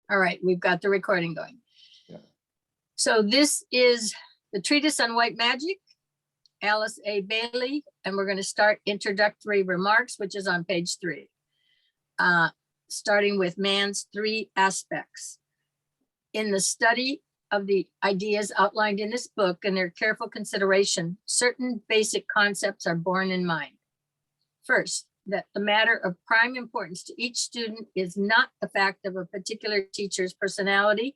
All right, we've got the recording going. Yeah. So this is the Treatise on White Magic, Alice A. Bailey, and we're going to start introductory remarks, which is on page 3. Starting with man's 3 aspects. In the study of the ideas outlined in this book and their careful consideration, certain basic concepts are borne in mind. First, that the matter of prime importance to each student is not the fact of a particular teacher's personality,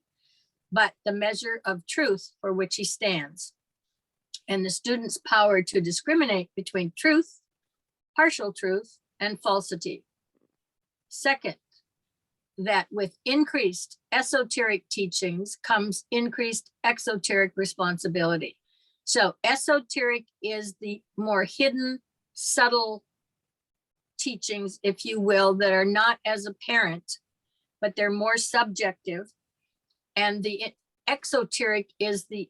but the measure of truth for which he stands, and the student's power to discriminate between truth, partial truth, and falsity. Second, that with increased esoteric teachings comes increased exoteric responsibility. So esoteric is the more hidden, subtle teachings, if you will, that are not as apparent, but they're more subjective. And the exoteric is the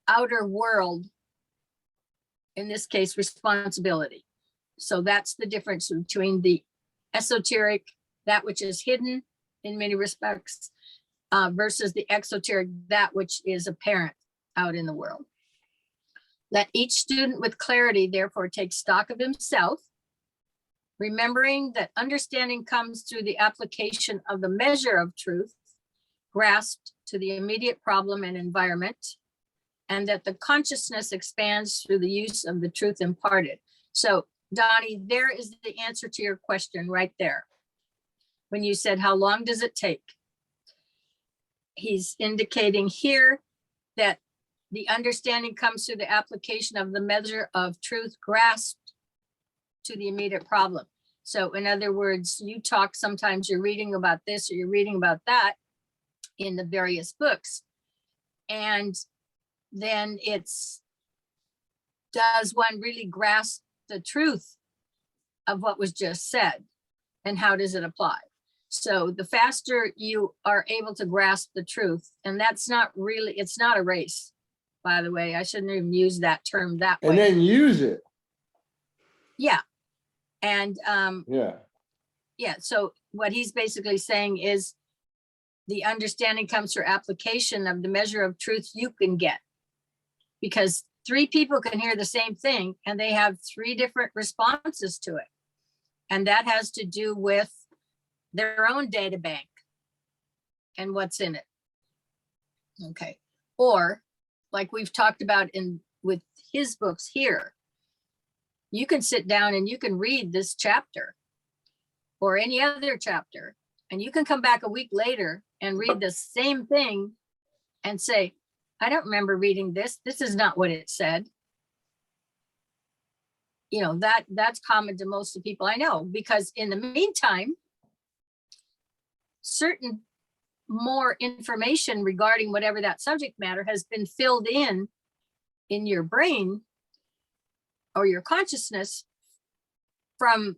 outer world, in this case, responsibility. So that's the difference between the esoteric, that which is hidden in many respects, versus the exoteric, that which is apparent out in the world. Let each student with clarity, therefore, take stock of himself, remembering that understanding comes through the application of the measure of truth, grasped to the immediate problem and environment, and that the consciousness expands through the use of the truth imparted. So, Donnie, there is the answer to your question right there. When you said, how long does it take? He's indicating here that the understanding comes through the application of the measure of truth grasped to the immediate problem. So in other words, you talk, sometimes you're reading about this or you're reading about that in the various books. And then does one really grasp the truth of what was just said? And how does it apply? So the faster you are able to grasp the truth, and that's not really, it's not a race, by the way. I shouldn't even use that term that way. And then use it. Yeah. And yeah. So what he's basically saying is the understanding comes through application of the measure of truth you can get, because 3 people can hear the same thing and they have 3 different responses to it. And that has to do with their own data bank and what's in it. Okay. Or like we've talked about with his books here, you can sit down and you can read this chapter or any other chapter, and you can come back a week later and read the same thing and say, I don't remember reading this. This is not what it said. You know, that's common to most of the people I know, because in the meantime, certain more information regarding whatever that subject matter has been filled in your brain or your consciousness from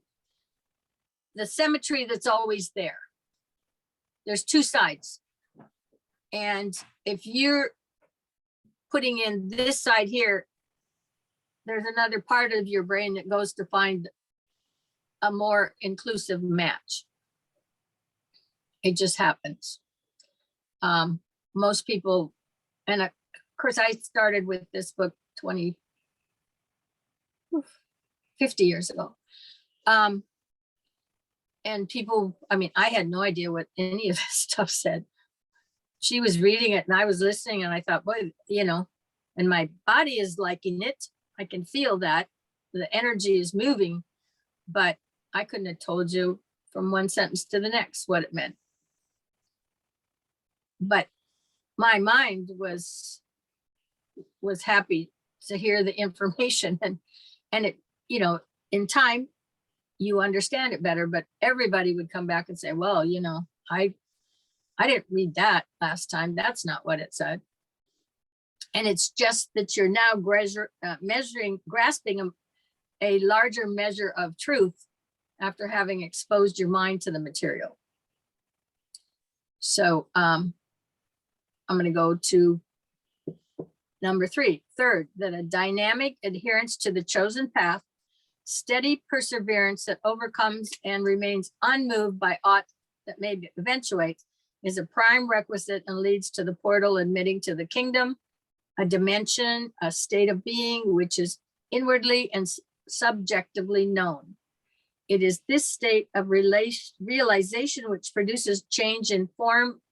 the symmetry that's always there. There's 2 sides. And if you're putting in this side here, there's another part of your brain that goes to find a more inclusive match. It just happens. Most people, and of course I started with this book 50 years ago. And people, I mean, I had no idea what any of this stuff said. She was reading it and I was listening and I thought, boy, you know, and my body is liking it. I can feel that the energy is moving, but I couldn't have told you from one sentence to the next what it meant. But my mind was happy to hear the information, and it, you know, in time you understand it better, but everybody would come back and say, well, you know, I didn't read that last time. That's not what it said. And it's just that you're now grasping a larger measure of truth after having exposed your mind to the material. So I'm going to go to number 3. Third, that a dynamic adherence to the chosen path, steady perseverance that overcomes and remains unmoved by aught that may eventuate. is a prime requisite and leads to the portal admitting to the kingdom, a dimension, a state of being, which is inwardly and subjectively known. It is this state of realization which produces change in form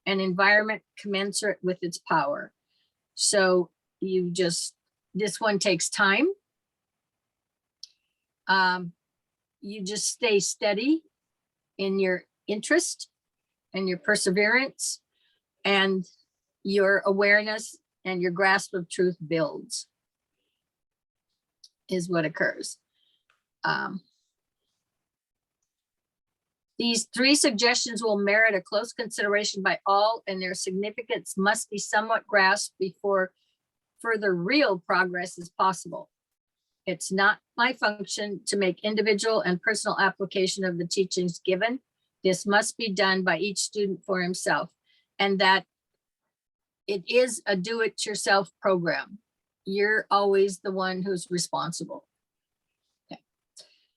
and environment commensurate with its power. So this one takes time. You just stay steady in your interest and your perseverance, and your awareness and your grasp of truth builds, is what occurs. These three suggestions will merit a close consideration by all, and their significance must be somewhat grasped before further real progress is possible. It's not my function to make individual and personal application of the teachings given. This must be done by each student for himself, and that it is a do-it-yourself program. You're always the one who's responsible. Okay.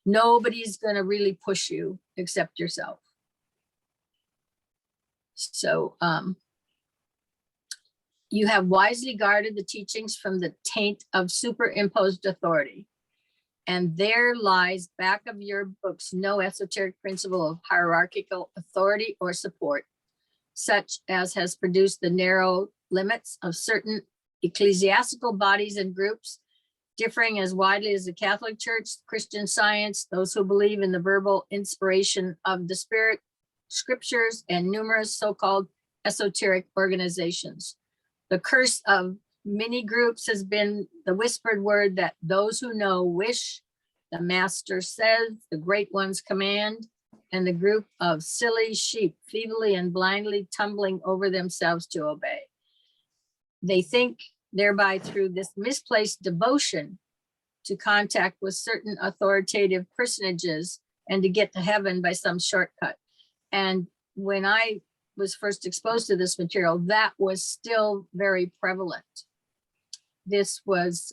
Nobody's going to really push you except yourself. So you have wisely guarded the teachings from the taint of superimposed authority. And there lies back of your books no esoteric principle of hierarchical authority or support, such as has produced the narrow limits of certain ecclesiastical bodies and groups, differing as widely as the Catholic Church, Christian Science, those who believe in the verbal inspiration of the Spirit, scriptures, and numerous so-called esoteric organizations. The curse of many groups has been the whispered word that those who know wish, the master says, the great ones command, and the group of silly sheep feebly and blindly tumbling over themselves to obey. They think thereby through this misplaced devotion to contact with certain authoritative personages and to get to heaven by some shortcut. And when I was first exposed to this material, that was still very prevalent. This was,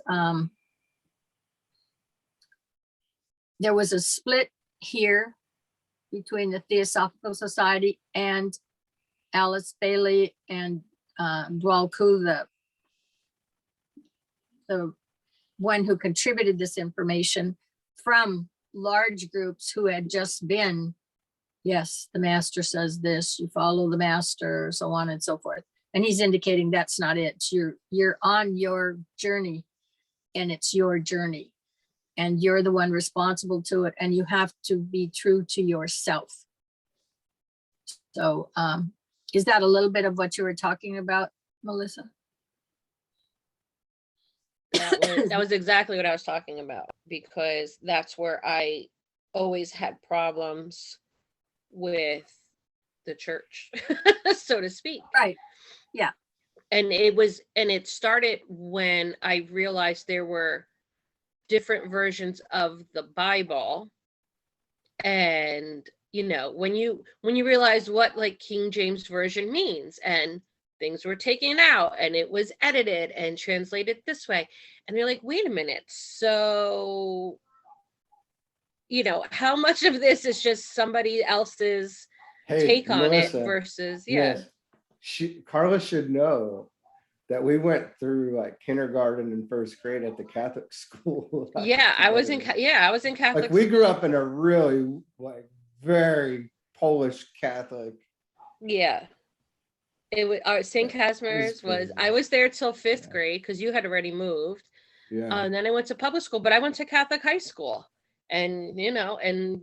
there was a split here between the Theosophical Society and Alice Bailey and Duality, the one who contributed this information from large groups who had just been, yes, the master says this, you follow the master, so on and so forth. And he's indicating that's not it. You're on your journey, and it's your journey, and you're the one responsible to it, and you have to be true to yourself. So is that a little bit of what you were talking about, Melissa? That was exactly what I was talking about, because that's where I always had problems with the church, so to speak. Right. Yeah. And it started when I realized there were different versions of the Bible. And, you know, when you realize what like King James Version means, and things were taken out and it was edited and translated this way. And you're like, wait a minute. So, you know, how much of this is just somebody else's take on Melissa, it versus, yeah. Yes. Carla should know that we went through like kindergarten and first grade at the Catholic school. Yeah, I was in Catholic. Like we grew up in a really like very Polish Catholic. Yeah. It was St. Casimir's was, I was there till fifth grade because you had already moved. Yeah. And then I went to public school, but I went to Catholic high school, and, you know, and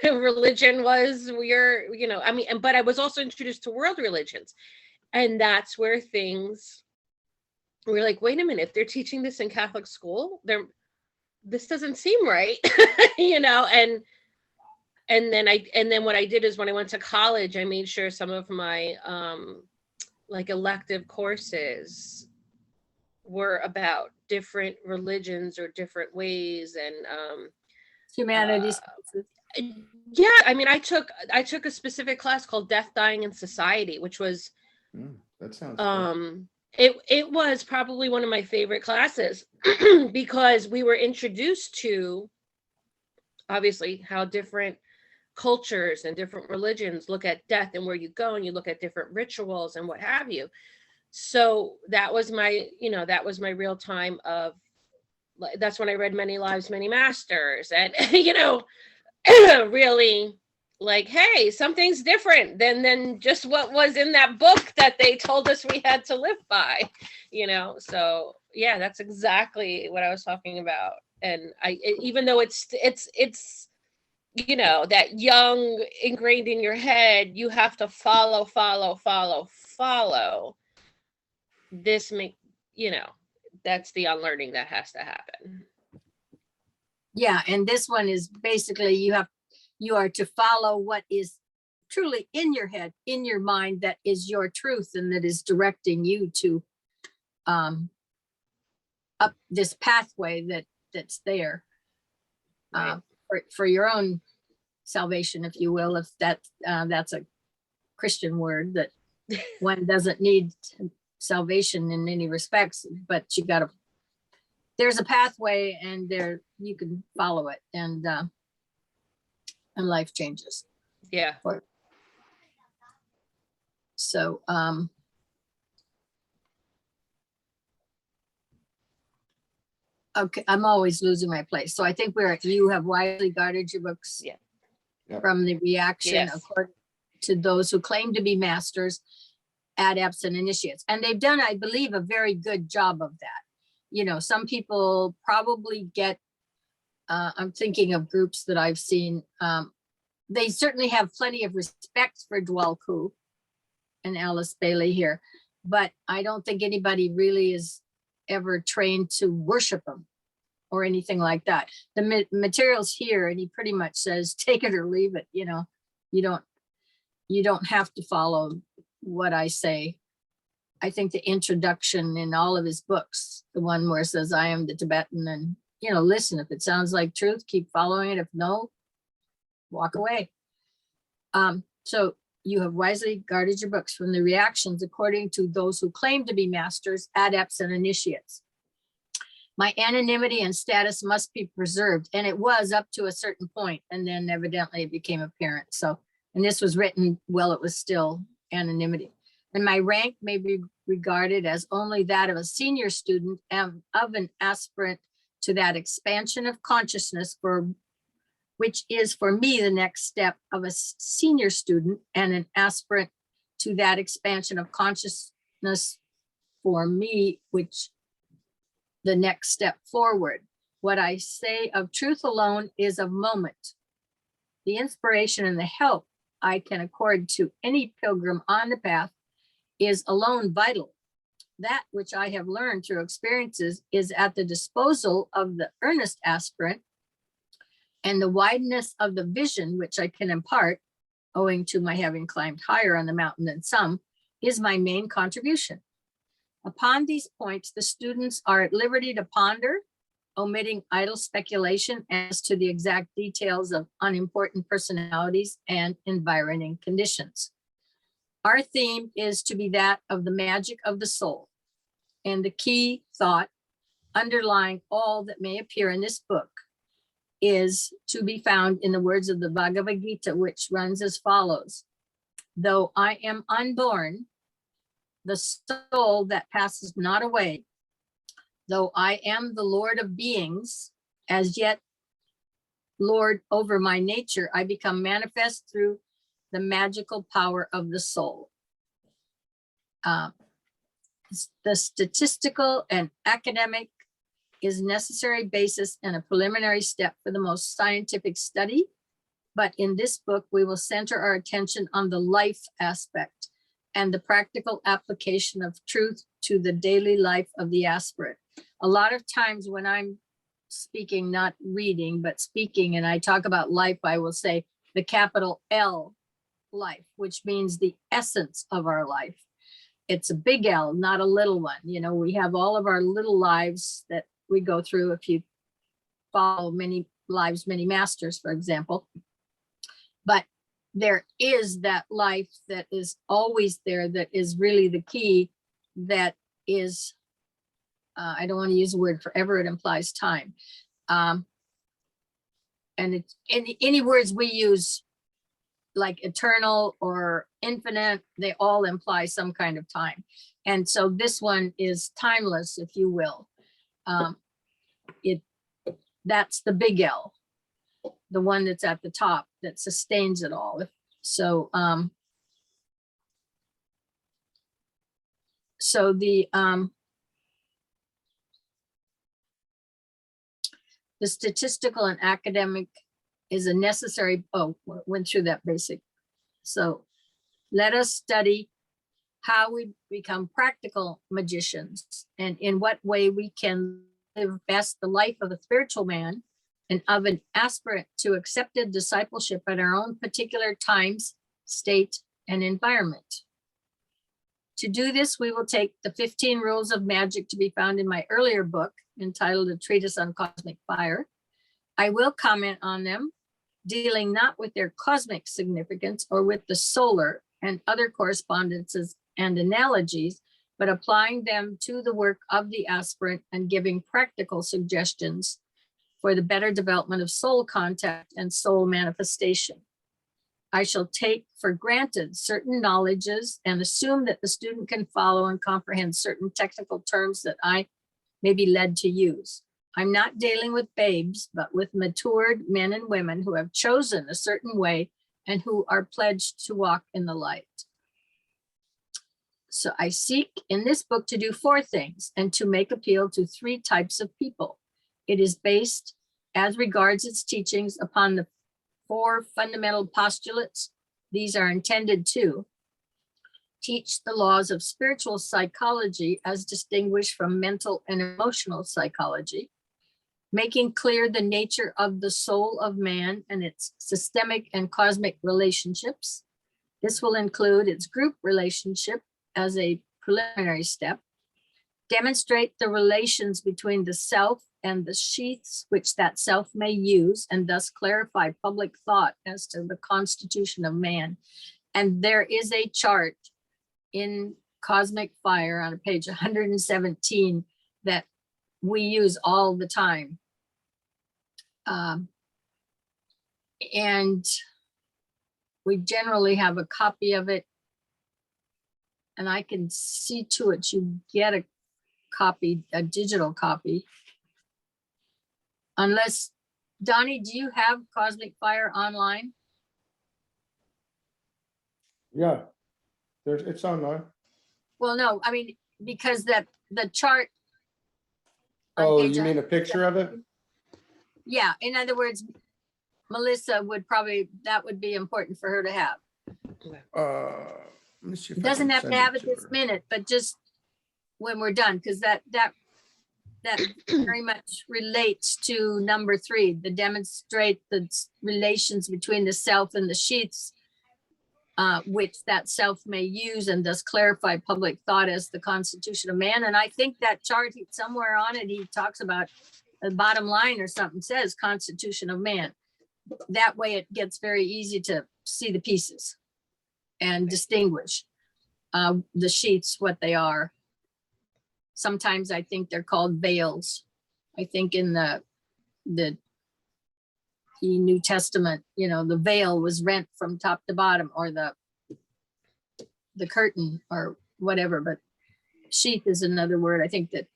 religion was your, you know, I mean, but I was also introduced to world religions. And that's where things were like, wait a minute, if they're teaching this in Catholic school, this doesn't seem right, you know, and then what I did is when I went to college, I made sure some of my like elective courses were about different religions or different ways, and humanities. Yeah, I mean, I took a specific class called Death, Dying, and Society, which was that sounds cool. It was probably one of my favorite classes because we were introduced to obviously how different cultures and different religions look at death and where you go, and you look at different rituals and what have you. So that was my, that was my real time of, that's when I read Many Lives, Many Masters, and, really like, hey, something's different than just what was in that book that they told us we had to live by, so yeah, that's exactly what I was talking about. And even though it's that young ingrained in your head, you have to follow this, that's the unlearning that has to happen. Yeah, and this one is basically you are to follow what is truly in your head, in your mind, that is your truth, and that is directing you to up this pathway that's there Right. for your own salvation, if you will, if that's a Christian word, that one doesn't need salvation in any respects, but there's a pathway, and there you can follow it, and life changes. Yeah. So okay, I'm always losing my place. So I think you have wisely guarded your books. Yeah. Yep. From the reaction Yes. according to those who claim to be masters, adepts, and initiates. And they've done, I believe, a very good job of that. Some people probably get, I'm thinking of groups that I've seen, they certainly have plenty of respect for Duality and Alice Bailey here, but I don't think anybody really is ever trained to worship them or anything like that. The materials here, and he pretty much says, take it or leave it. You don't have to follow what I say. I think the introduction in all of his books, the one where it says, I am the Tibetan, and, listen, if it sounds like truth, keep following it. If no, walk away. So you have wisely guarded your books from the reactions according to those who claim to be masters, adepts, and initiates. My anonymity and status must be preserved. And it was up to a certain point, and then evidently it became apparent. So, and this was written while it was still anonymity. And my rank may be regarded as only that of a senior student and of an aspirant to that expansion of consciousness which is for me the next step of a senior student, and an aspirant to that expansion of consciousness for me, which the next step forward. What I say of truth alone is of moment. The inspiration and the help I can accord to any pilgrim on the path is alone vital. That which I have learned through experiences is at the disposal of the earnest aspirant, and the wideness of the vision which I can impart, owing to my having climbed higher on the mountain than some, is my main contribution. Upon these points, the students are at liberty to ponder, omitting idle speculation as to the exact details of unimportant personalities and environing conditions. Our theme is to be that of the magic of the soul, and the key thought underlying all that may appear in this book is to be found in the words of the Bhagavad Gita, which runs as follows. Though I am unborn, the soul that passes not away, though I am the Lord of beings, as yet Lord over my nature, I become manifest through the magical power of the soul. The statistical and academic is necessary basis and a preliminary step for the most scientific study. But in this book, we will center our attention on the life aspect and the practical application of truth to the daily life of the aspirant. A lot of times when I'm speaking, not reading, but speaking, and I talk about life, I will say the capital L life, which means the essence of our life. It's a big L, not a little one. We have all of our little lives that we go through if you follow Many Lives, Many Masters, for example. But there is that life that is always there, that is really the key, that is, I don't want to use the word forever, it implies time. And it's any words we use like eternal or infinite, they all imply some kind of time. And so this one is timeless, if you will. That's the big L, the one that's at the top that sustains it all. So, the statistical and academic is a necessary, went through that basic. So let us study how we become practical magicians and in what way we can live best the life of a spiritual man and of an aspirant to accepted discipleship at our own particular times, state, and environment. To do this, we will take the 15 rules of magic to be found in my earlier book entitled A Treatise on Cosmic Fire. I will comment on them, dealing not with their cosmic significance or with the solar and other correspondences and analogies, but applying them to the work of the aspirant and giving practical suggestions for the better development of soul contact and soul manifestation. I shall take for granted certain knowledges and assume that the student can follow and comprehend certain technical terms that I may be led to use. I'm not dealing with babes, but with matured men and women who have chosen a certain way and who are pledged to walk in the light. So I seek in this book to do 4 things and to make appeal to 3 types of people. It is based, as regards its teachings, upon the 4 fundamental postulates. These are intended to teach the laws of spiritual psychology as distinguished from mental and emotional psychology, making clear the nature of the soul of man and its systemic and cosmic relationships. This will include its group relationship as a preliminary step, demonstrate the relations between the self and the sheaths which that self may use, and thus clarify public thought as to the constitution of man. And there is a chart in Cosmic Fire on page 117 that we use all the time. And we generally have a copy of it, and I can see to it you get a copy, a digital copy. Unless, Donnie, do you have Cosmic Fire online? Yeah, it's online. Well, no, I mean, because the chart. on Oh, page you mean a picture of it? Yeah, in other words, Melissa would probably, that would be important for her to have. Let me see if It I doesn't can have to send have it to this her. minute, but just when we're done, because that very much relates to number 3, the demonstrate the relations between the self and the sheaths, which that self may use, and thus clarify public thought as the constitution of man. And I think that chart, somewhere on it, he talks about the bottom line or something says constitution of man. That way it gets very easy to see the pieces and distinguish the sheaths, what they are. Sometimes I think they're called veils. I think in the New Testament, the veil was rent from top to bottom, or the curtain or whatever, but sheath is another word I think that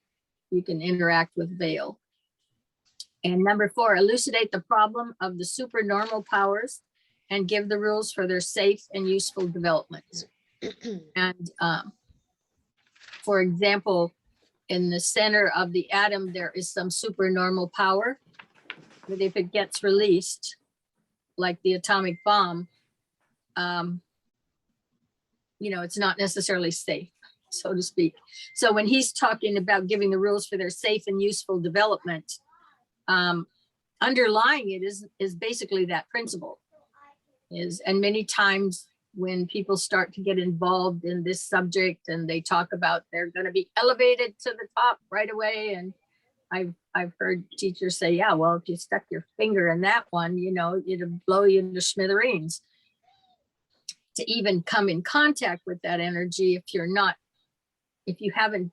you can interact with veil. And number 4, elucidate the problem of the supernormal powers and give the rules for their safe and useful development. And for example, in the center of the atom, there is some supernormal power that if it gets released, like the atomic bomb, it's not necessarily safe, so to speak. So when he's talking about giving the rules for their safe and useful development, underlying it is basically that principle. And many times when people start to get involved in this subject and they talk about they're going to be elevated to the top right away, and I've heard teachers say, yeah, well, if you stuck your finger in that one, it'd blow you into smithereens. To even come in contact with that energy, if you haven't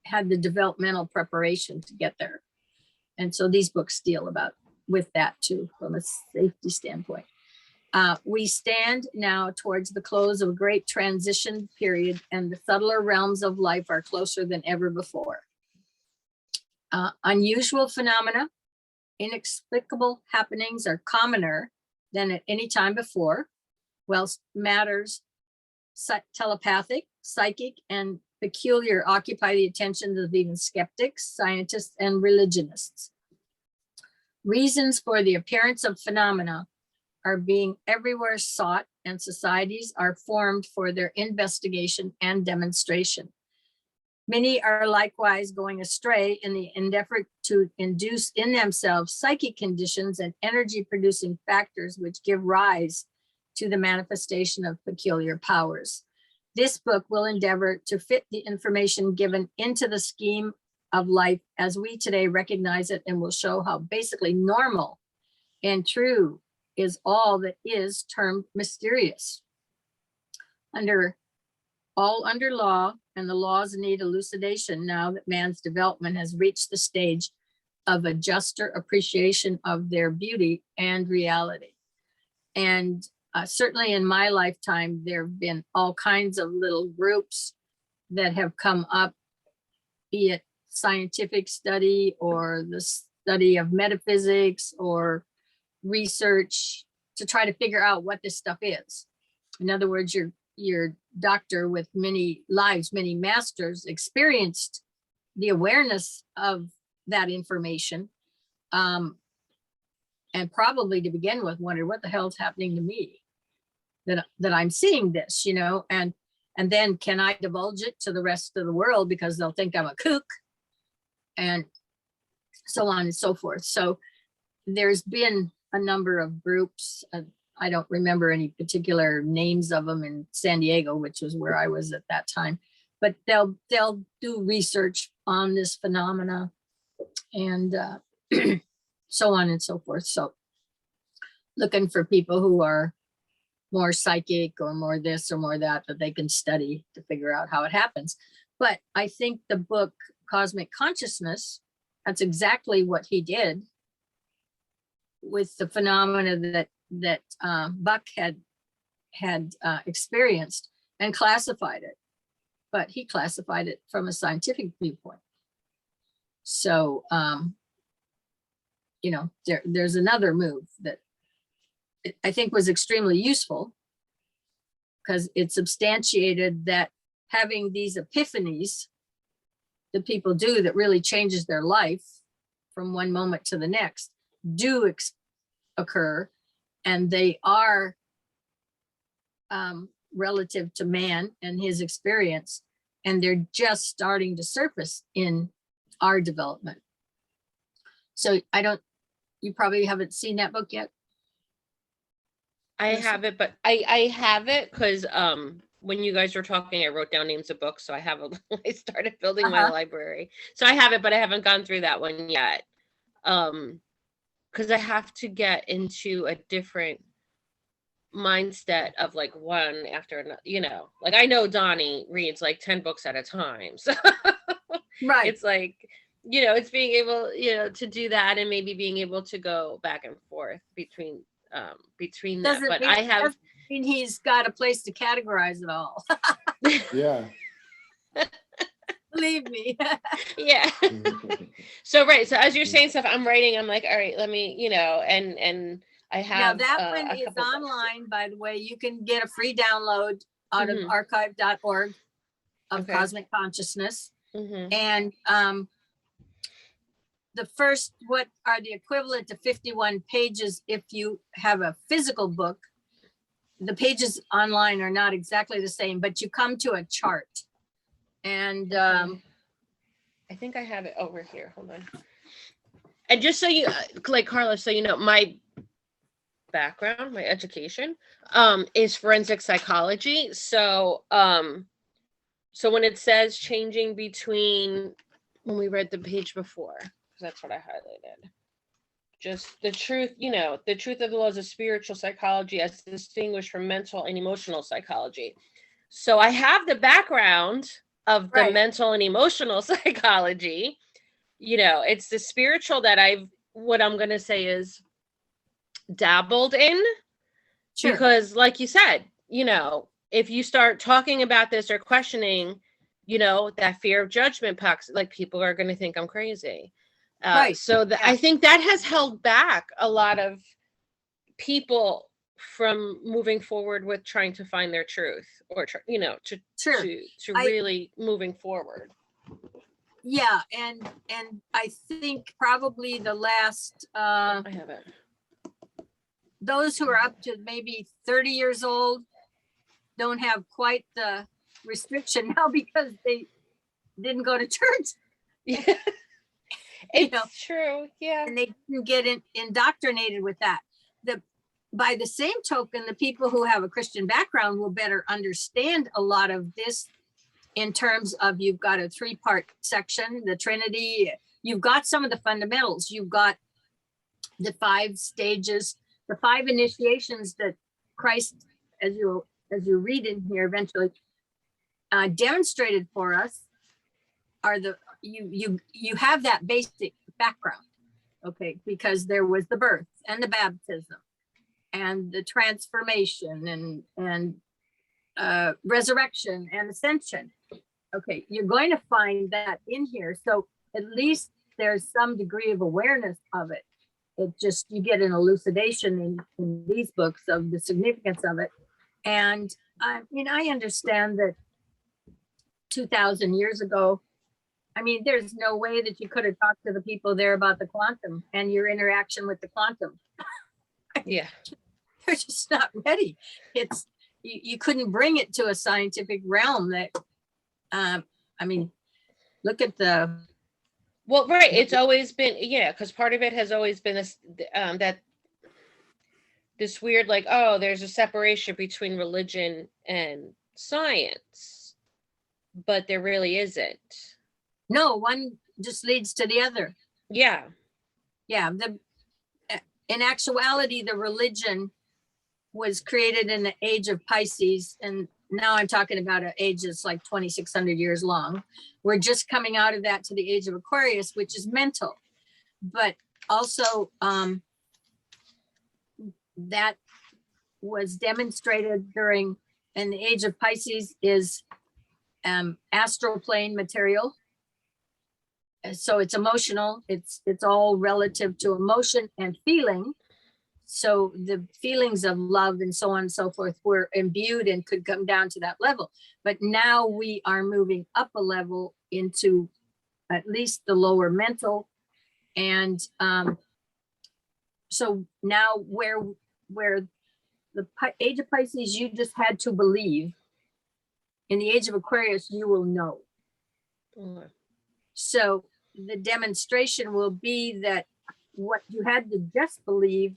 had the developmental preparation to get there. And so these books deal with that too, from a safety standpoint. We stand now towards the close of a great transition period, and the subtler realms of life are closer than ever before. Unusual phenomena, inexplicable happenings are commoner than at any time before, whilst matters telepathic, psychic, and peculiar occupy the attentions of even skeptics, scientists, and religionists. Reasons for the appearance of phenomena are being everywhere sought, and societies are formed for their investigation and demonstration. Many are likewise going astray in the endeavor to induce in themselves psychic conditions and energy-producing factors which give rise to the manifestation of peculiar powers. This book will endeavor to fit the information given into the scheme of life as we today recognize it, and will show how basically normal and true is all that is termed mysterious. Under law, and the laws need elucidation now that man's development has reached the stage of a juster appreciation of their beauty and reality. And certainly in my lifetime, there have been all kinds of little groups that have come up, be it scientific study or the study of metaphysics or research to try to figure out what this stuff is. In other words, your doctor with many lives, many masters, experienced the awareness of that information, and probably to begin with wondered what the hell's happening to me, that I'm seeing this, and then can I divulge it to the rest of the world because they'll think I'm a kook, and so on and so forth. So there's been a number of groups. I don't remember any particular names of them in San Diego, which was where I was at that time, but they'll do research on this phenomena and so on and so forth. So looking for people who are more psychic or more this or more that they can study to figure out how it happens. But I think the book Cosmic Consciousness, that's exactly what he did with the phenomena that Bucke had experienced and classified it, but he classified it from a scientific viewpoint. So, there's another move that I think was extremely useful because it substantiated that having these epiphanies that people do that really changes their life from one moment to the next do occur, and they are relative to man and his experience, and they're just starting to surface in our development. So you probably haven't seen that book yet. I have it, but I have it because when you guys were talking, I wrote down names of books, so I have I started building my library, so I have it, but I haven't gone through that one yet. Because I have to get into a different mindset of like one after another, like I know Donnie reads like 10 books at a time. So Right. It's like, it's being able, to do that and maybe being able to go back and forth between that. But I have, mean he's got a place to categorize it all. Yeah. Believe me. yeah. So, right. So as you're saying stuff, I'm writing, I'm like, all right, let me, and I have. Now that one is online, by the way. You can get a free download out of archive.org of Cosmic Consciousness. And the first, what are the equivalent to 51 pages if you have a physical book. The pages online are not exactly the same, but you come to a chart. And I think I have it over here. Hold on. And just so you, like Carla, so my background, my education, is forensic psychology. So, so when it says changing between, when we read the page before, because that's what I highlighted, just the truth, the truth of the laws of spiritual psychology as distinguished from mental and emotional psychology. So I have the background of the mental and emotional psychology. It's the spiritual that what I'm going to say is dabbled in, Sure. Because like you said, if you start talking about this or questioning, that fear of judgment pucks, like people are going to think I'm crazy. Right. So Yeah. I think that has held back a lot of people from moving forward with trying to find their truth, or Sure. to really moving forward. Yeah, and I think probably the last I have it. those who are up to maybe 30 years old don't have quite the restriction now because they didn't go to church. Yeah. You know, It's true. Yeah. and they didn't get indoctrinated with that. By the same token, the people who have a Christian background will better understand a lot of this in terms of, you've got a 3-part section, the Trinity, you've got some of the fundamentals, you've got the 5 stages, the 5 initiations that Christ, as you read in here eventually, demonstrated for us, are you have that basic background, okay, because there was the birth and the baptism and the transformation and resurrection and ascension. Okay, you're going to find that in here. So at least there's some degree of awareness of it. It just, you get an elucidation in these books of the significance of it. And I mean, I understand that 2,000 years ago, I mean, there's no way that you could have talked to the people there about the quantum and your interaction with the quantum. Yeah. They're just not ready. It's, you couldn't bring it to a scientific realm that, I mean, look at the. Well, right. It's always been, because part of it has always been this, that this weird, like, oh, there's a separation between religion and science, but there really isn't. No, one just leads to the other. Yeah. Yeah. In actuality, the religion was created in the age of Pisces, and now I'm talking about an age that's like 2,600 years long. We're just coming out of that to the age of Aquarius, which is mental, but also that was demonstrated during, and the age of Pisces is astral plane material. So it's emotional. It's all relative to emotion and feeling. So the feelings of love and so on and so forth were imbued and could come down to that level. But now we are moving up a level into at least the lower mental. And so now where the age of Pisces, you just had to believe. In the age of Aquarius, you will know. Mm. So the demonstration will be that what you had to just believe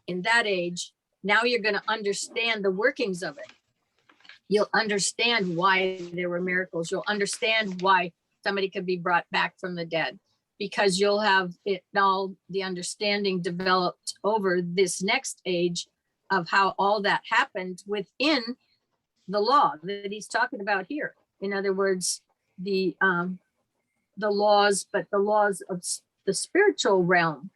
in that age, now you're going to understand the workings of it. You'll understand why there were miracles. You'll understand why somebody could be brought back from the dead, because you'll have it all, the understanding developed over this next age of how all that happened within the law that he's talking about here. In other words, the laws, but the laws of the spiritual realm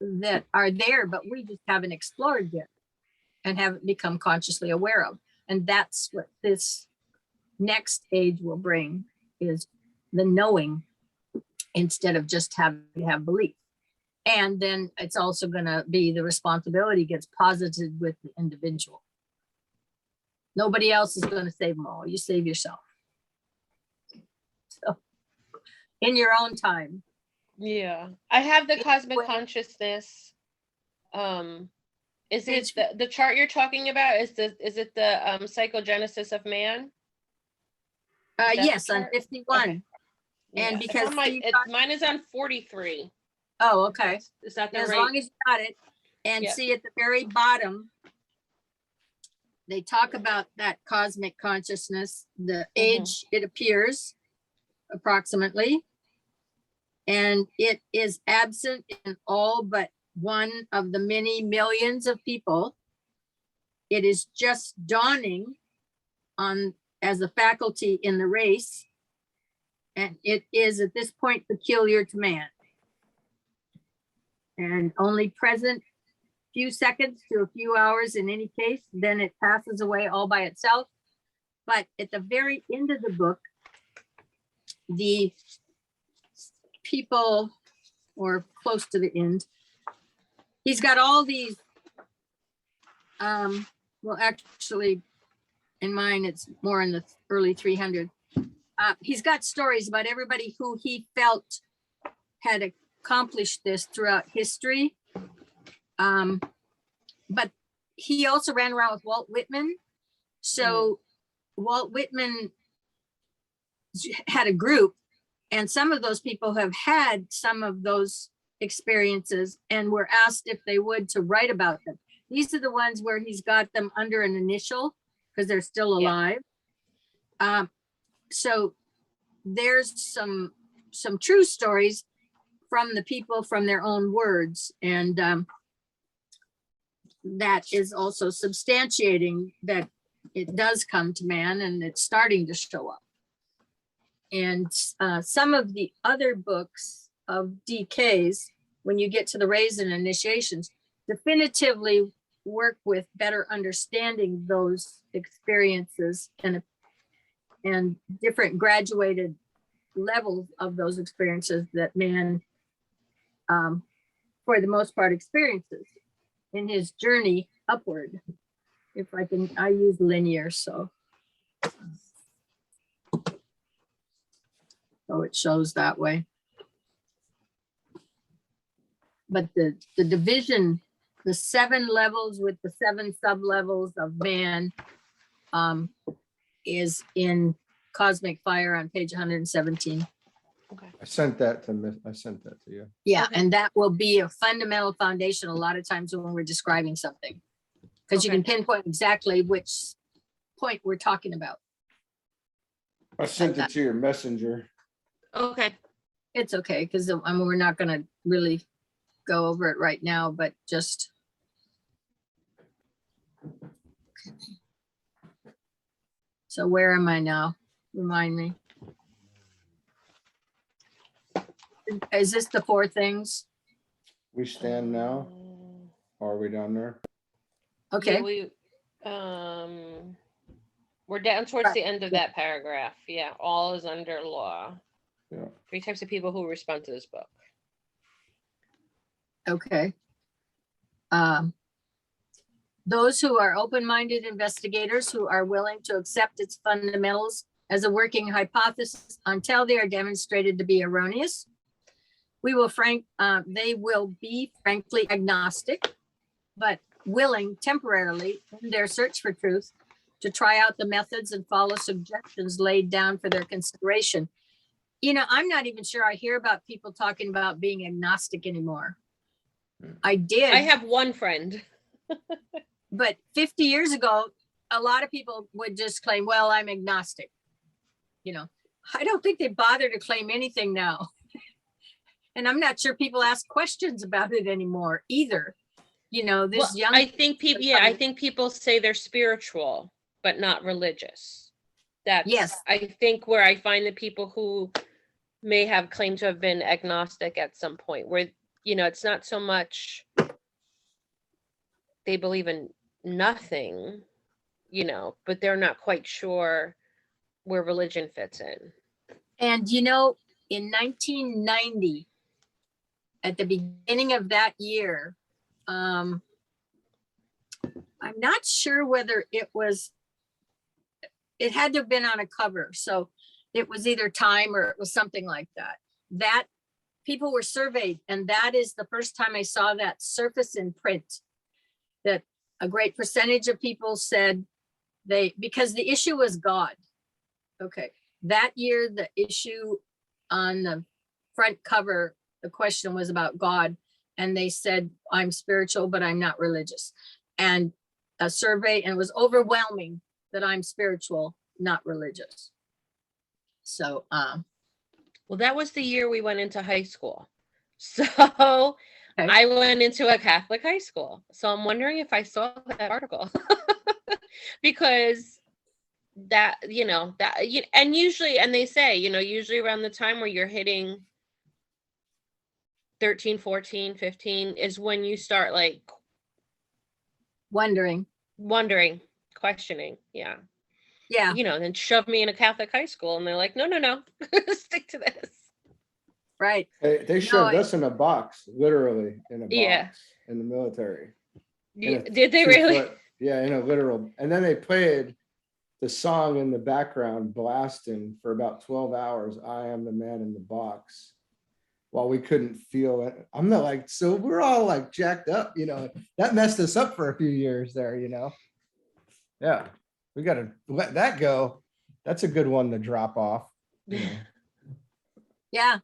that are there, but we just haven't explored yet and haven't become consciously aware of. And that's what this next age will bring, is the knowing instead of just having to have belief. And then it's also going to be the responsibility gets posited with the individual. Nobody else is going to save them all. You save yourself. So in your own time. Yeah. I have the cosmic consciousness. Is it the chart you're talking about? Is it the psychogenesis of man? Yes, on 51. Okay. And yeah. because mine is on 43. Oh, okay. Is that the as right? long as you got it. And see at the very bottom, they talk about that cosmic consciousness, the age it appears approximately, and it is absent in all but one of the many millions of people. It is just dawning on as a faculty in the race, and it is at this point peculiar to man and only present few seconds to a few hours in any case, then it passes away all by itself. But at the very end of the book, the people, or close to the end, he's got all these, well, actually, in mine, it's more in the early 300s. He's got stories about everybody who he felt had accomplished this throughout history. But he also ran around with Walt Whitman. So Walt Whitman had a group, and some of those people have had some of those experiences and were asked if they would to write about them. These are the ones where he's got them under an initial because they're still alive. So there's some true stories from the people, from their own words, and that is also substantiating that it does come to man and it's starting to show up. And some of the other books of DKs, when you get to the rays and initiations, definitively work with better understanding those experiences and different graduated levels of those experiences that man, for the most part, experiences in his journey upward. If I use linear, so it shows that way. But the division, the 7 levels with the 7 sub-levels of man, is in Cosmic Fire on page 117. Okay. I sent that to you. Yeah, Okay. and that will be a fundamental foundation a lot of times when we're describing something. Because you Okay. can pinpoint exactly which point we're talking about. I sent it to your messenger. Okay. It's okay, because we're not going to really go over it right now, but just. So where am I now? Remind me. Is this the 4 things? We stand now. Are we down there? Okay. Yeah, we're down towards the end of that paragraph. Yeah, all is under law. Yeah. 3 types of people who respond to this book. Okay. Those who are open-minded investigators who are willing to accept its fundamentals as a working hypothesis until they are demonstrated to be erroneous. They will be frankly agnostic, but willing temporarily in their search for truth to try out the methods and follow suggestions laid down for their consideration. I'm not even sure I hear about people talking about being agnostic anymore. I did. I have one friend. But 50 years ago, a lot of people would just claim, well, I'm agnostic. I don't think they bother to claim anything now. And I'm not sure people ask questions about it anymore either. I think people say they're spiritual, but not religious. Yes. I think where I find the people who may have claimed to have been agnostic at some point, where, it's not so much they believe in nothing, but they're not quite sure where religion fits in. And, in 1990, at the beginning of that year, I'm not sure whether it had to have been on a cover. So it was either Time or it was something like that. That people were surveyed. And that is the first time I saw that surface in print, that a great percentage of people said because the issue was God. Okay. That year, the issue on the front cover, the question was about God. And they said, I'm spiritual, but I'm not religious. And a survey, and it was overwhelming that I'm spiritual, not religious. So, well, that was the year we went into high school. So okay. I went into a Catholic high school. So I'm wondering if I saw that article because and usually, and they say, usually around the time where you're hitting 13, 14, 15 is when you start like Wondering. Questioning. Yeah. Yeah, Then shove me in a Catholic high school and they're like, no, stick to this. right. They shoved us in a box, literally in a Yeah. box in the military. Did they really? Yeah, in a literal. And then they played the song in the background blasting for about 12 hours. I am the man in the box. While we couldn't feel it. I'm not like, so we're all like jacked up, that messed us up for a few years there, Yeah, we got to let that go. That's a good one to drop off. Yeah.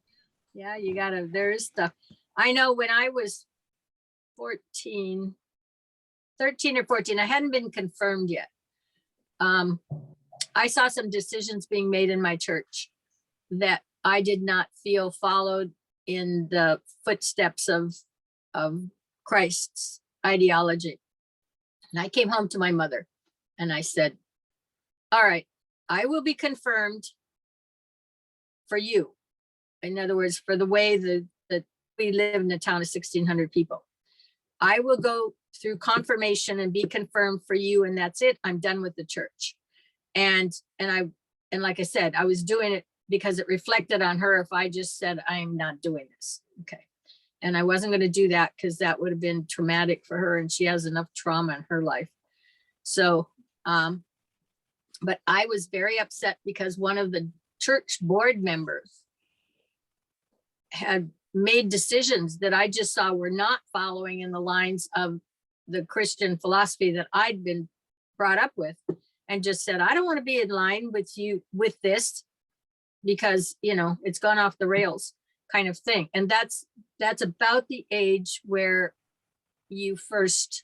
Yeah, you gotta, there is stuff. I know when I was 13 or 14, I hadn't been confirmed yet. I saw some decisions being made in my church that I did not feel followed in the footsteps of Christ's ideology. And I came home to my mother and I said, all right, I will be confirmed for you. In other words, for the way that we live in a town of 1,600 people. I will go through confirmation and be confirmed for you, and that's it. I'm done with the church. And like I said, I was doing it because it reflected on her if I just said, I'm not doing this. Okay. And I wasn't going to do that because that would have been traumatic for her, and she has enough trauma in her life. So, but I was very upset because one of the church board members had made decisions that I just saw were not following in the lines of the Christian philosophy that I'd been brought up with, and just said, I don't want to be in line with you with this because, it's gone off the rails kind of thing. And that's about the age where you first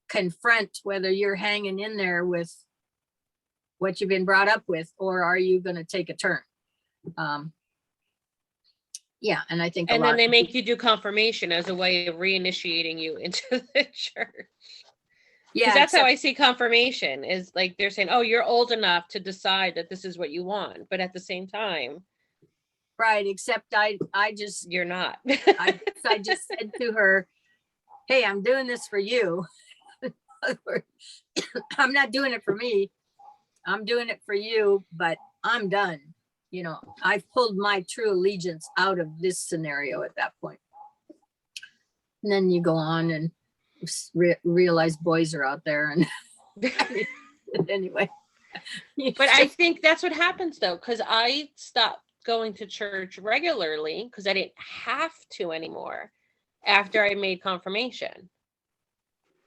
confront whether you're hanging in there with what you've been brought up with, or are you going to take a turn? Yeah, and I think and then they make you do confirmation as a way of reinitiating you into the church. Yeah, that's how I see confirmation, is like they're saying, oh, you're old enough to decide that this is what you want, but at the same time, right, except I just, you're not. I just said to her, hey, I'm doing this for you. I'm not doing it for me. I'm doing it for you, but I'm done. I've pulled my true allegiance out of this scenario at that point. And then you go on and realize boys are out there, and anyway. But I think that's what happens though, because I stopped going to church regularly because I didn't have to anymore after I made confirmation.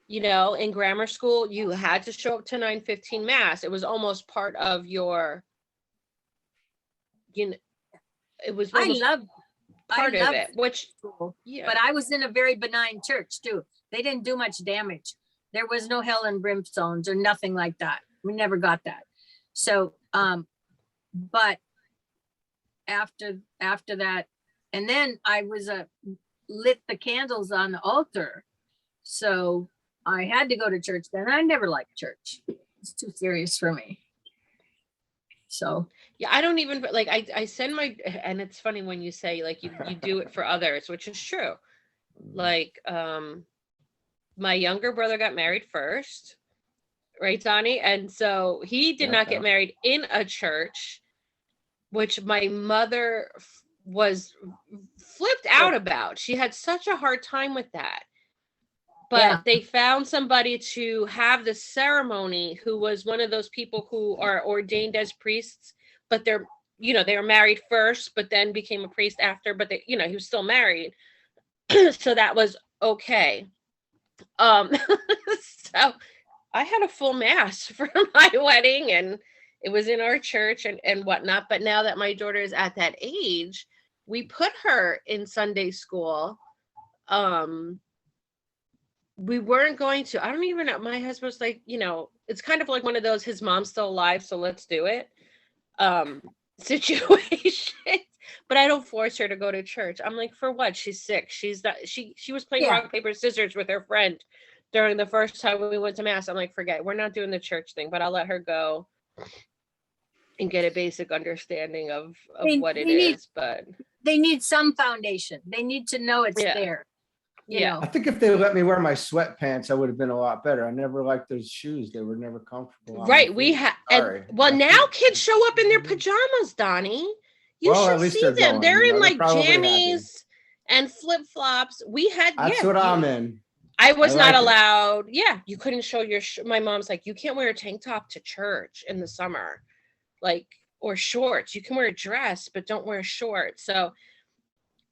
In grammar school, you had to show up to 9:15 mass. It was almost part of your, it was almost part of it, which, yeah. But I was in a very benign church too. They didn't do much damage. There was no hell and brimstones or nothing like that. We never got that. So, but after that, and then I was lit the candles on the altar. So I had to go to church then. I never liked church. It's too serious for me. So yeah, I don't even like, I send my, and it's funny when you say like you do it for others, which is true. Like, my younger brother got married first, right, Donnie? And so he did not get married in a church, which my mother was flipped out about. She had such a hard time with that. But they found somebody to have the ceremony who was one of those people who are ordained as priests, but they're, they were married first, but then became a priest after, but they, he was still married. So that was okay. So I had a full mass for my wedding, and it was in our church and whatnot. But now that my daughter is at that age, we put her in Sunday school. We weren't going to, I don't even know. My husband's like, it's kind of like one of those, his mom's still alive, so let's do it situations. But I don't force her to go to church. I'm like, for what? She's sick. She's not, she was playing rock, paper, scissors with her friend during the first time we went to mass. I'm like, forget, we're not doing the church thing, but I'll let her go and get a basic understanding of what it is. But they need some foundation. They need to know it's there. you Yeah. know. I think if they let me wear my sweatpants, I would have been a lot better. I never liked those shoes. They were never comfortable. on my Right. We feet. have, Sorry. well, I now think- kids show up in their pajamas, Donnie. You Well, should at least see they're them. going, They're you in know, they're like probably happy. jammies and flip flops. We had, That's yeah, what I'm in. I was I not like it. allowed. Yeah, you couldn't show your. My mom's like, you can't wear a tank top to church in the summer, like, or shorts. You can wear a dress, but don't wear shorts. So,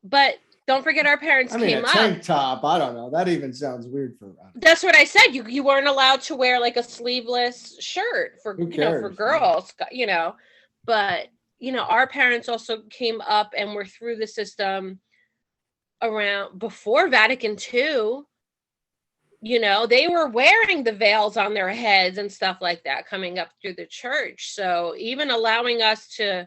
but don't forget, our parents I mean, came a up. tank top. I don't know. That even sounds weird for. That's what I said. You weren't allowed to wear like a sleeveless shirt for Who you know for cares? girls, you know. But you know, our parents also came up and were through the system around before Vatican II. You know, they were wearing the veils on their heads and stuff like that coming up through the church. So even allowing us to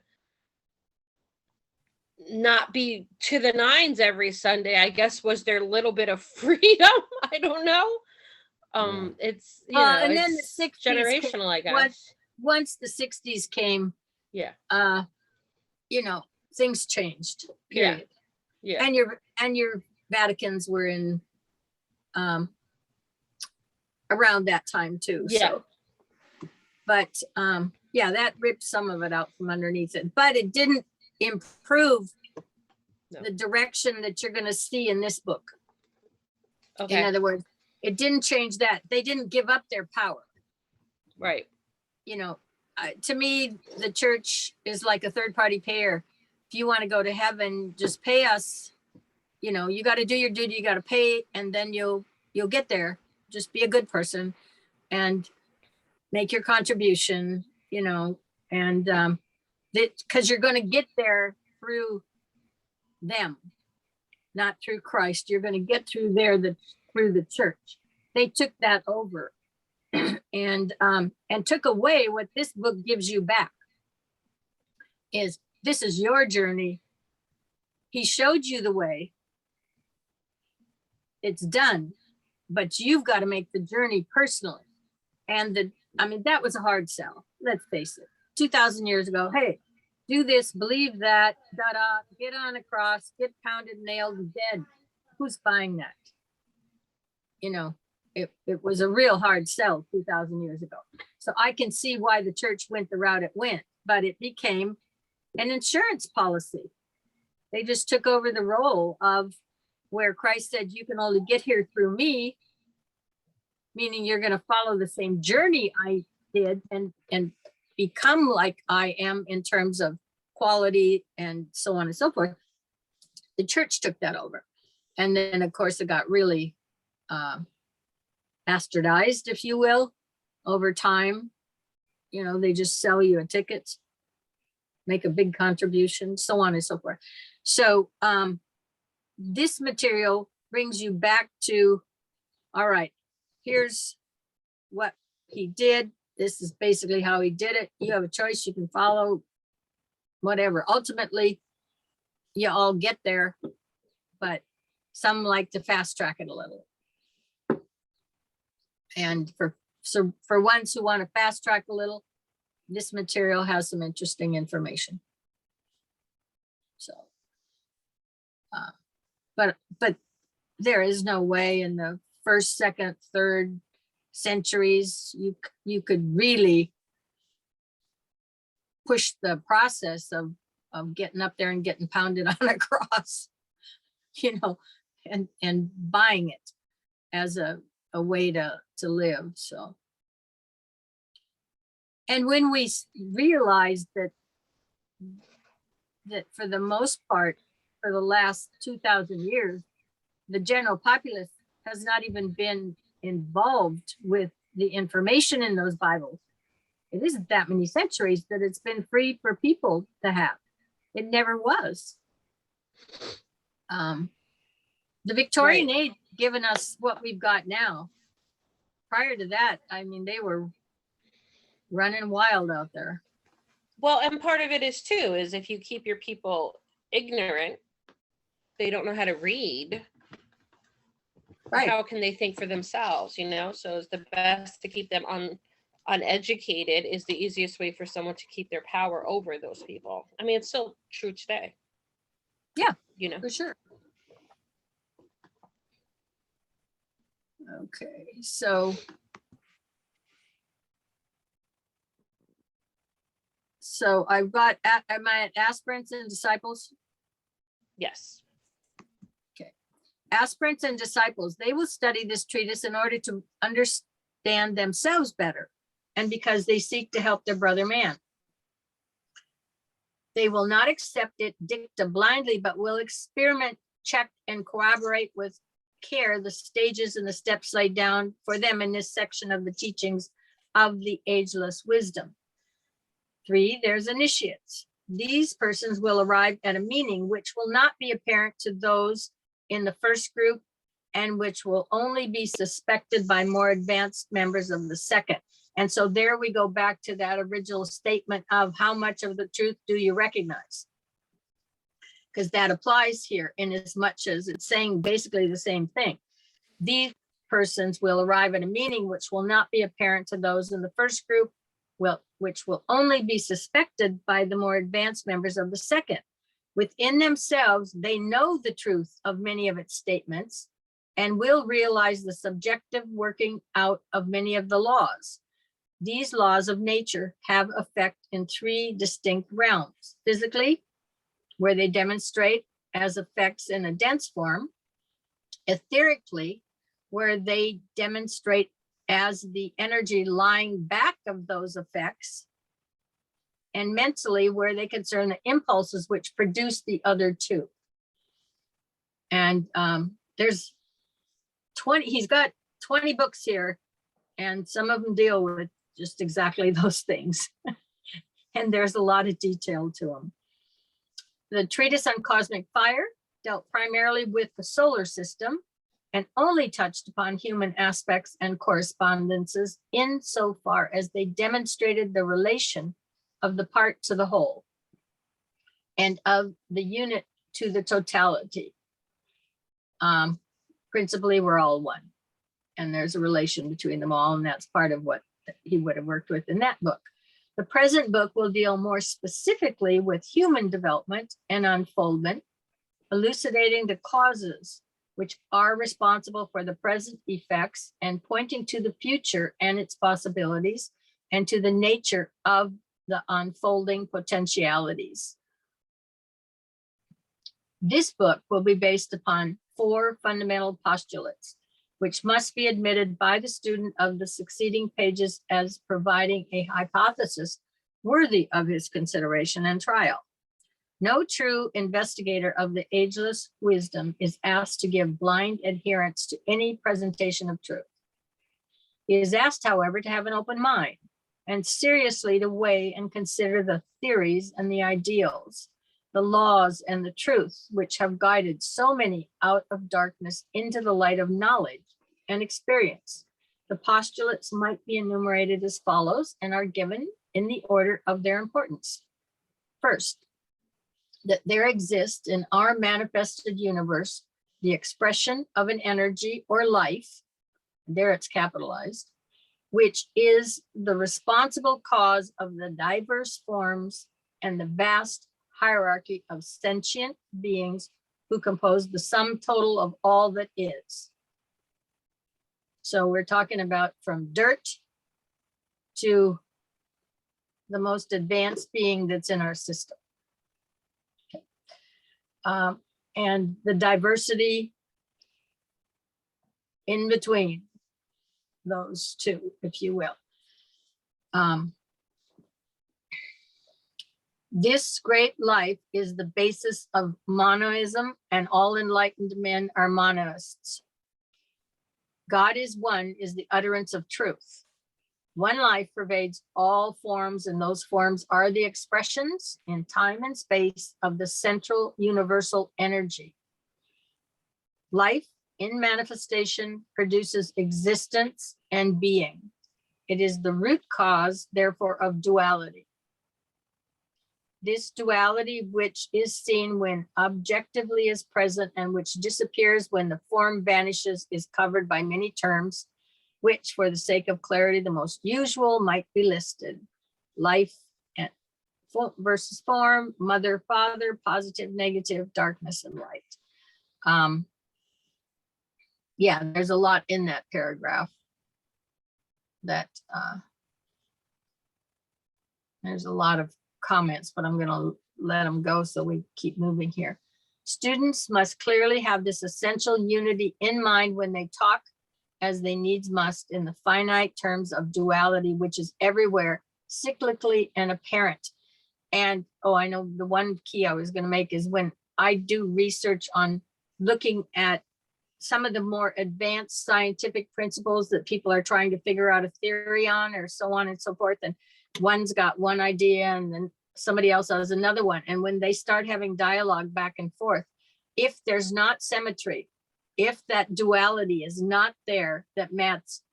not be to the nines every Sunday, I guess, was their little bit of freedom. I don't know. It's, you know, And then the it's 60s generational, I guess. Once the 60s came, Yeah. you know, things changed, Yeah. period. Yeah. And your Vaticans were in around that time too. Yeah. So, but yeah, that ripped some of it out from underneath it, but it didn't improve No. the direction that you're going to see in this book. Okay. In other words, it didn't change that. They didn't give up their power. Right. You know, to me, the church is like a third party payer. If you want to go to heaven, just pay us. You know, you got to do your duty, you got to pay, and then you'll get there. Just be a good person and make your contribution, you know, and because you're going to get there through them, not through Christ. You're going to get through there through the church. They took that over and took away what this book gives you back. This is your journey. He showed you the way. It's done, but you've got to make the journey personally. And that was a hard sell. Let's face it. 2,000 years ago, hey, do this, believe that, get on a cross, get pounded, nailed, dead. Who's buying that? You know, it was a real hard sell 2,000 years ago. So I can see why the church went the route it went, but it became an insurance policy. They just took over the role of where Christ said, you can only get here through me, meaning you're going to follow the same journey I did and become like I am in terms of quality and so on and so forth. The church took that over. And then, of course, it got really bastardized, if you will, over time. You know, they just sell you a ticket, make a big contribution, so on and so forth. So this material brings you back to, all right, here's what he did. This is basically how he did it. You have a choice. You can follow whatever. Ultimately, you all get there, but some like to fast track it a little. And for ones who want to fast track a little, this material has some interesting information. So, but there is no way in the first, second, third centuries you could really push the process of getting up there and getting pounded on a cross, you know, and buying it as a way to live. So, and when we realized that for the most part, for the last 2,000 years, the general populace has not even been involved with the information in those Bibles. It isn't that many centuries that it's been free for people to have. It never was. The Victorian age given us what we've got now. Prior to that, I mean, they were running wild out there. Well, and part of it is too, is if you keep your people ignorant, they don't know how to read. Right. How can they think for themselves, you know? So it's the best to keep them uneducated is the easiest way for someone to keep their power over those people. I mean, it's still true today. Yeah, you know, for sure. Okay, so I've got, am I at aspirants and disciples? Yes. Aspirants and disciples, they will study this treatise in order to understand themselves better, and because they seek to help their brother man. They will not accept it dicta blindly, but will experiment, check, and corroborate with care the stages and the steps laid down for them in this section of the teachings of the ageless wisdom. 3, there's initiates. These persons will arrive at a meaning which will not be apparent to those in the first group, and which will only be suspected by more advanced members of the second. And so there we go back to that original statement of how much of the truth do you recognize? Because that applies here in as much as it's saying basically the same thing. These persons will arrive at a meaning which will not be apparent to those in the first group, which will only be suspected by the more advanced members of the second. Within themselves, they know the truth of many of its statements and will realize the subjective working out of many of the laws. These laws of nature have effect in 3 distinct realms. Physically, where they demonstrate as effects in a dense form. Etherically, where they demonstrate as the energy lying back of those effects. And mentally, where they concern the impulses which produce the other 2. And there's 20, he's got 20 books here, and some of them deal with just exactly those things. And there's a lot of detail to them. The treatise on cosmic fire dealt primarily with the solar system and only touched upon human aspects and correspondences insofar as they demonstrated the relation of the part to the whole and of the unit to the totality. Principally, we're all one, and there's a relation between them all, and that's part of what he would have worked with in that book. The present book will deal more specifically with human development and unfoldment, elucidating the causes which are responsible for the present effects and pointing to the future and its possibilities and to the nature of the unfolding potentialities. This book will be based upon 4 fundamental postulates, which must be admitted by the student of the succeeding pages as providing a hypothesis worthy of his consideration and trial. No true investigator of the ageless wisdom is asked to give blind adherence to any presentation of truth. He is asked, however, to have an open mind and seriously to weigh and consider the theories and the ideals, the laws and the truths which have guided so many out of darkness into the light of knowledge and experience. The postulates might be enumerated as follows and are given in the order of their importance. First, that there exists in our manifested universe the expression of an energy or life, there it's capitalized, which is the responsible cause of the diverse forms and the vast hierarchy of sentient beings who compose the sum total of all that is. So we're talking about from dirt to the most advanced being that's in our system. And the diversity in between those 2, if you will. This great life is the basis of monoism, and all enlightened men are monoists. God is one is the utterance of truth. One life pervades all forms, and those forms are the expressions in time and space of the central universal energy. Life in manifestation produces existence and being. It is the root cause, therefore, of duality. This duality, which is seen when objectively is present and which disappears when the form vanishes, is covered by many terms, which for the sake of clarity, the most usual might be listed. Life and versus form, mother, father, positive, negative, darkness, and light. yeah, there's a lot in that paragraph that there's a lot of comments, but I'm going to let them go so we keep moving here. Students must clearly have this essential unity in mind when they talk, as they needs must, in the finite terms of duality, which is everywhere, cyclically and apparent. And, oh, I know the one key I was going to make is when I do research on looking at some of the more advanced scientific principles that people are trying to figure out a theory on, or so on and so forth. And one's got one idea and then somebody else has another one. And when they start having dialogue back and forth, if there's not symmetry, if that duality is not there, that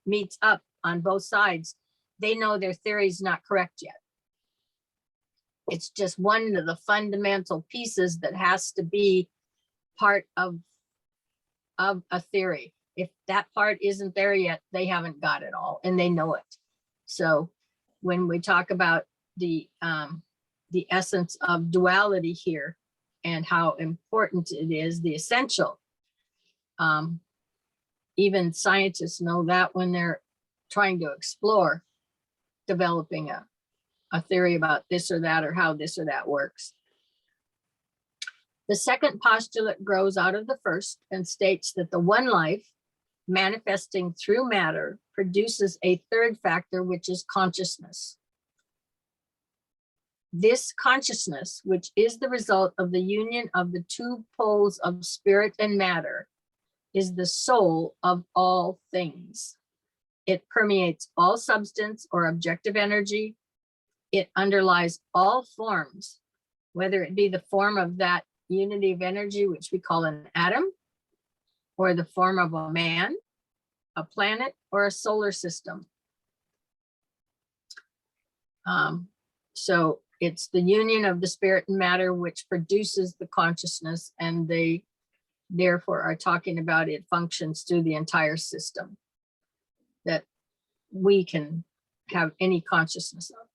meets up on both sides, they know their theory is not correct yet. It's just one of the fundamental pieces that has to be part of a theory. If that part isn't there yet, they haven't got it all, and they know it. So when we talk about the essence of duality here and how important it is, the essential, even scientists know that when they're trying to explore developing a theory about this or that, or how this or that works. The second postulate grows out of the first and states that the one life manifesting through matter produces a third factor, which is consciousness. This consciousness, which is the result of the union of the two poles of spirit and matter, is the soul of all things. It permeates all substance or objective energy. It underlies all forms, whether it be the form of that unity of energy, which we call an atom, or the form of a man, a planet, or a solar system. So it's the union of the spirit and matter which produces the consciousness, and they therefore are talking about it functions through the entire system that we can have any consciousness of.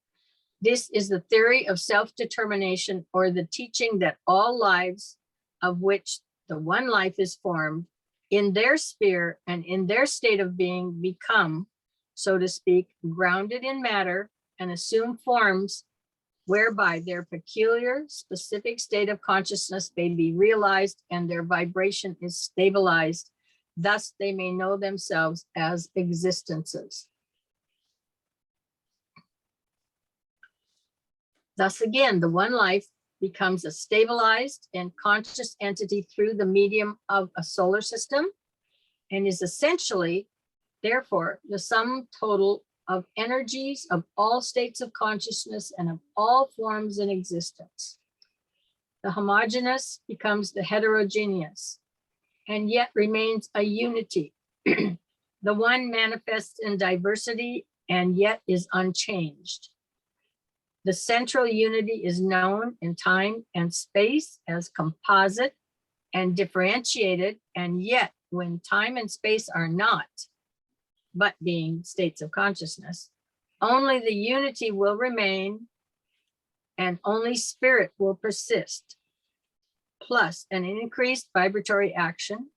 This is the theory of self-determination, or the teaching that all lives of which the one life is formed in their sphere and in their state of being become, so to speak, grounded in matter and assume forms whereby their peculiar specific state of consciousness may be realized and their vibration is stabilized. Thus they may know themselves as existences. Thus again, the one life becomes a stabilized and conscious entity through the medium of a solar system, and is essentially, therefore, the sum total of energies of all states of consciousness and of all forms in existence. The homogeneous becomes the heterogeneous, and yet remains a unity. The one manifests in diversity and yet is unchanged. The central unity is known in time and space as composite and differentiated, and yet when time and space are not, but being states of consciousness, only the unity will remain and only spirit will persist, plus an increased vibratory action,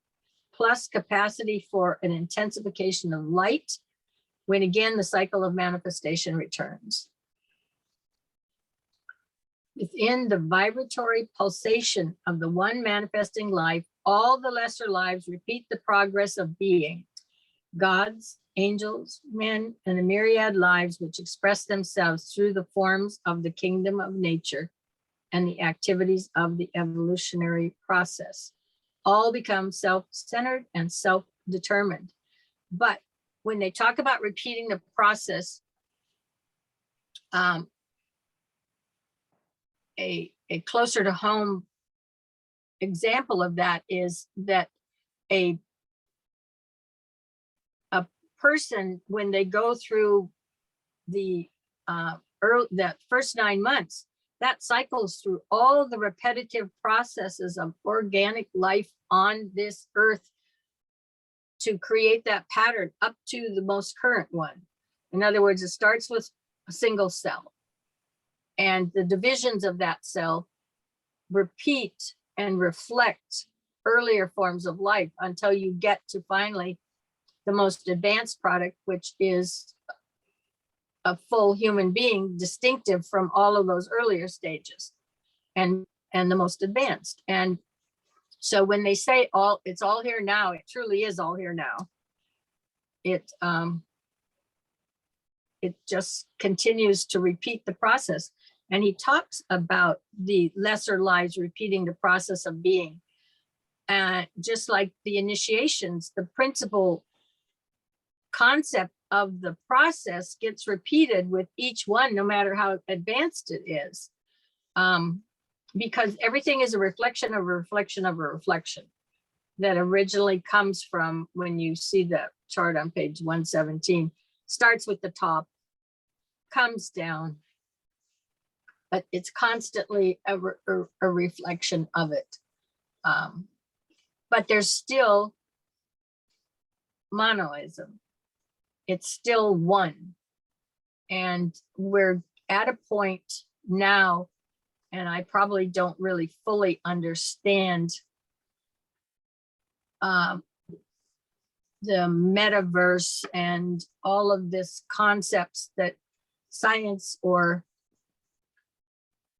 plus capacity for an intensification of light, when again the cycle of manifestation returns. Within the vibratory pulsation of the one manifesting life, all the lesser lives repeat the progress of being. Gods, angels, men, and the myriad lives which express themselves through the forms of the kingdom of nature and the activities of the evolutionary process, all become self-centered and self-determined. But when they talk about repeating the process, a closer to home example of that is that a person, when they go through the that first 9 months, that cycles through all the repetitive processes of organic life on this earth to create that pattern up to the most current one. In other words, it starts with a single cell, and the divisions of that cell repeat and reflect earlier forms of life until you get to finally the most advanced product, which is a full human being, distinctive from all of those earlier stages, and the most advanced. And so when they say it's all here now, it truly is all here now. It just continues to repeat the process. And he talks about the lesser lives repeating the process of being. And just like the initiations, the principal concept of the process gets repeated with each one, no matter how advanced it is. Because everything is a reflection of a reflection of a reflection that originally comes from, when you see the chart on page 117, starts with the top, comes down, but it's constantly a reflection of it. But there's still monoism. It's still one. And we're at a point now, and I probably don't really fully understand the metaverse and all of this concepts that science, or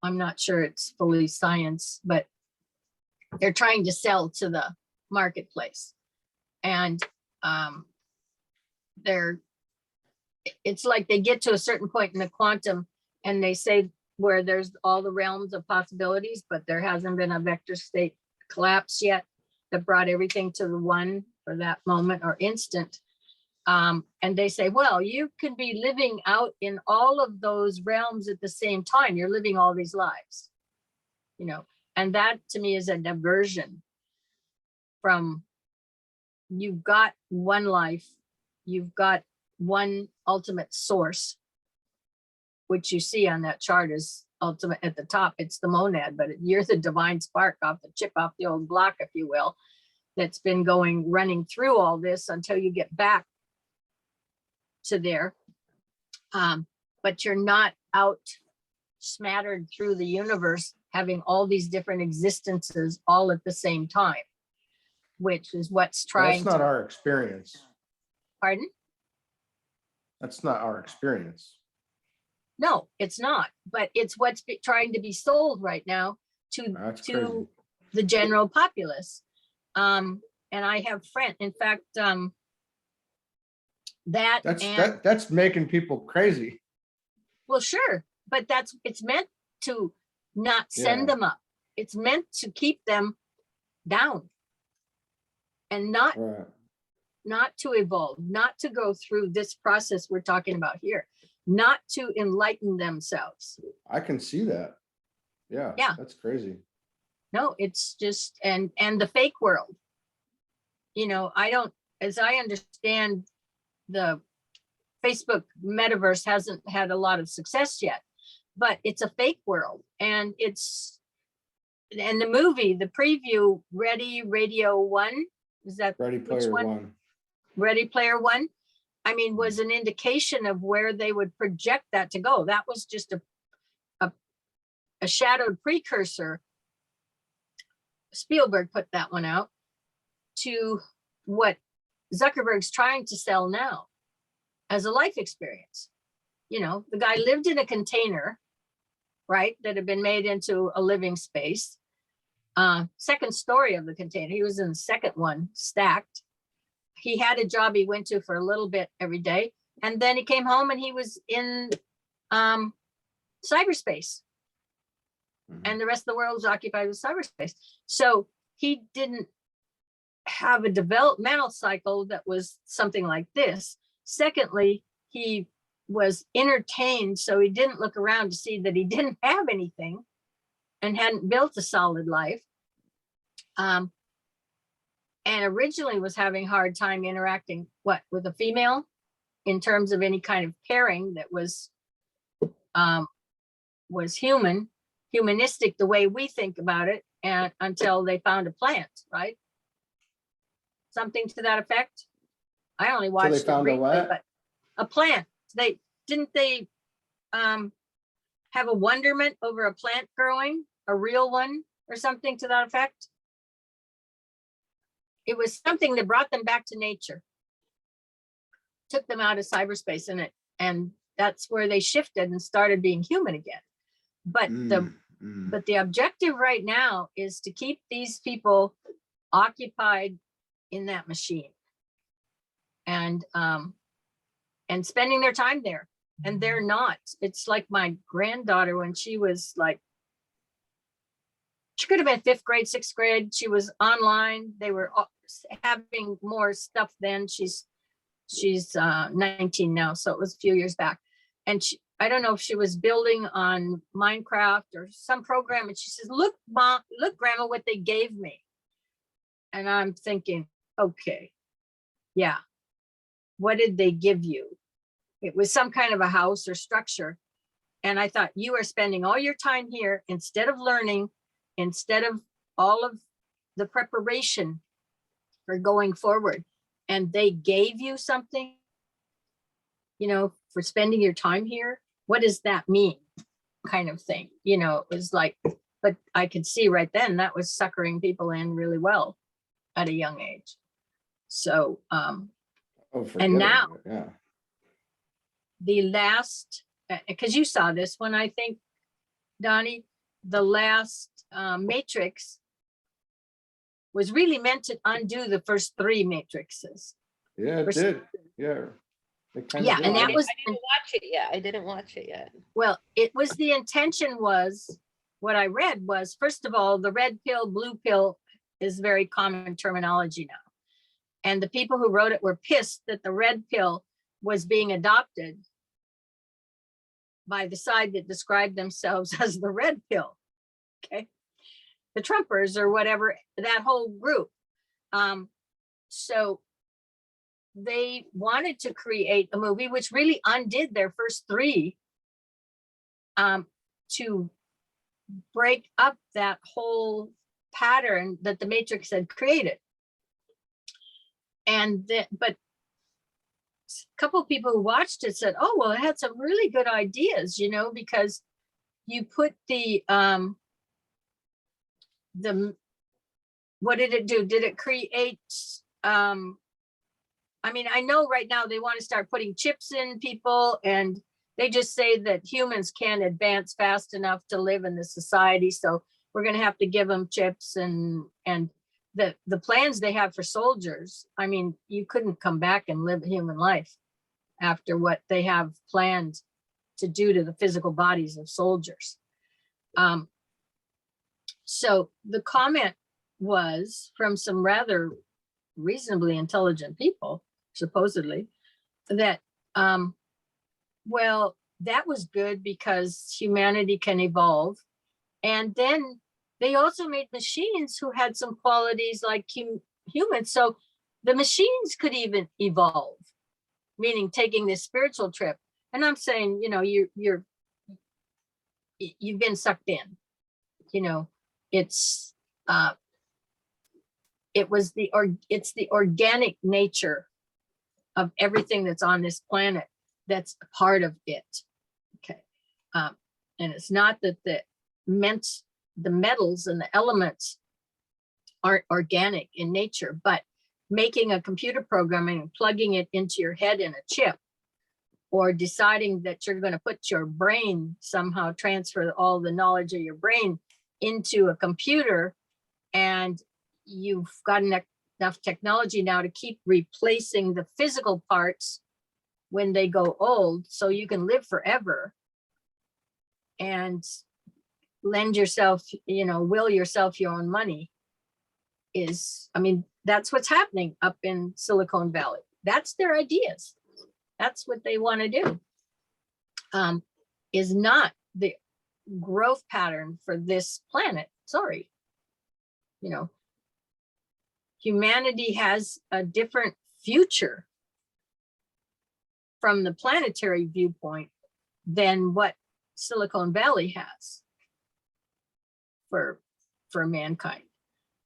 I'm not sure it's fully science, but they're trying to sell to the marketplace. And it's like they get to a certain point in the quantum and they say where there's all the realms of possibilities, but there hasn't been a vector state collapse yet that brought everything to the one for that moment or instant. And they say, well, you can be living out in all of those realms at the same time. You're living all these lives, and that to me is a diversion from, you've got one life, you've got one ultimate source, which you see on that chart is ultimate at the top. It's the monad, but you're the divine spark off the chip off the old block, if you will, that's been running through all this until you get back to there. But you're not out smattered through the universe, having all these different existences all at the same time, which is what's trying That's not our experience. Pardon? That's not our experience. No, it's not, but it's what's trying to be sold right now That's to crazy. the general populace. And I have friends, in fact, that's making people crazy. Well, sure, but it's meant to not send them up. It's meant to keep them down and not to evolve, not to go through this process we're talking about here, not to enlighten themselves. I can see that. Yeah. That's crazy. No, it's just, and the fake world, as I understand, the Facebook metaverse hasn't had a lot of success yet, but it's a fake world. And the movie, the preview, Ready Radio One, is that Ready Player One? Ready Player One, I mean, was an indication of where they would project that to go. That was just a shadowed precursor. Spielberg put that one out to what Zuckerberg's trying to sell now as a life experience. The guy lived in a container, right, that had been made into a living space. Second story of the container, he was in the second one, stacked. He had a job he went to for a little bit every day, and then he came home and he was in cyberspace. And the rest of the world was occupied with cyberspace. So he didn't have a developmental cycle that was something like this. Secondly, he was entertained, so he didn't look around to see that he didn't have anything and hadn't built a solid life. And originally was having a hard time interacting with a female in terms of any kind of pairing that was humanistic the way we think about it, and until they found a plant, right? Something to that effect. I only watched it briefly, but a plant. They have a wonderment over a plant growing, a real one or something to that effect? it was something that brought them back to nature, took them out of cyberspace and that's where they shifted and started being human again. But the objective right now is to keep these people occupied in that machine and spending their time there. And they're not. It's like my granddaughter when she was like, she could have been 5th grade, 6th grade. She was online. They were having more stuff then. She's 19 now, so it was a few years back. And I don't know if she was building on Minecraft or some program. And she says, look, Mom, look, Grandma, what they gave me. And I'm thinking, okay, yeah. What did they give you? It was some kind of a house or structure. And I thought, you are spending all your time here instead of learning, instead of all of the preparation for going forward. And they gave you something, you know, for spending your time here. What does that mean? Kind of thing. You know, it was like, but I could see right then that was suckering people in really well at a young age. So, and now, yeah. The last, because you saw this one, I think, Donnie, the last matrix was really meant to undo the first 3 matrices. Yeah, it did. Yeah. Yeah, and that was. I didn't watch it yet. I didn't watch it yet. Well, it was, the intention was, what I read was, first of all, the red pill, blue pill is very common terminology now. And the people who wrote it were pissed that the red pill was being adopted by the side that described themselves as the red pill. Okay. The Trumpers or whatever, that whole group. So they wanted to create a movie which really undid their first 3 to break up that whole pattern that the Matrix had created. And but a couple of people who watched it said, oh, well, it had some really good ideas, you know, because you put the what did it do? Did it create, I mean, I know right now they want to start putting chips in people, and they just say that humans can't advance fast enough to live in this society. So we're going to have to give them chips and the plans they have for soldiers. I mean, you couldn't come back and live a human life after what they have planned to do to the physical bodies of soldiers. So the comment was from some rather reasonably intelligent people, supposedly, that, well, that was good because humanity can evolve. And then they also made machines who had some qualities like humans. So the machines could even evolve, meaning taking this spiritual trip. And I'm saying, you know, you've been sucked in, you know, it's the organic nature of everything that's on this planet that's a part of it. Okay. And it's not that the metals and the elements aren't organic in nature, but making a computer program and plugging it into your head in a chip, or deciding that you're going to put your brain, somehow transfer all the knowledge of your brain into a computer, and you've got enough technology now to keep replacing the physical parts when they go old, so you can live forever and lend yourself, you know, will yourself your own money. Is, I mean, that's what's happening up in Silicon Valley. That's their ideas. That's what they want to do. Is not the growth pattern for this planet. Sorry. You know, humanity has a different future from the planetary viewpoint than what Silicon Valley has for mankind,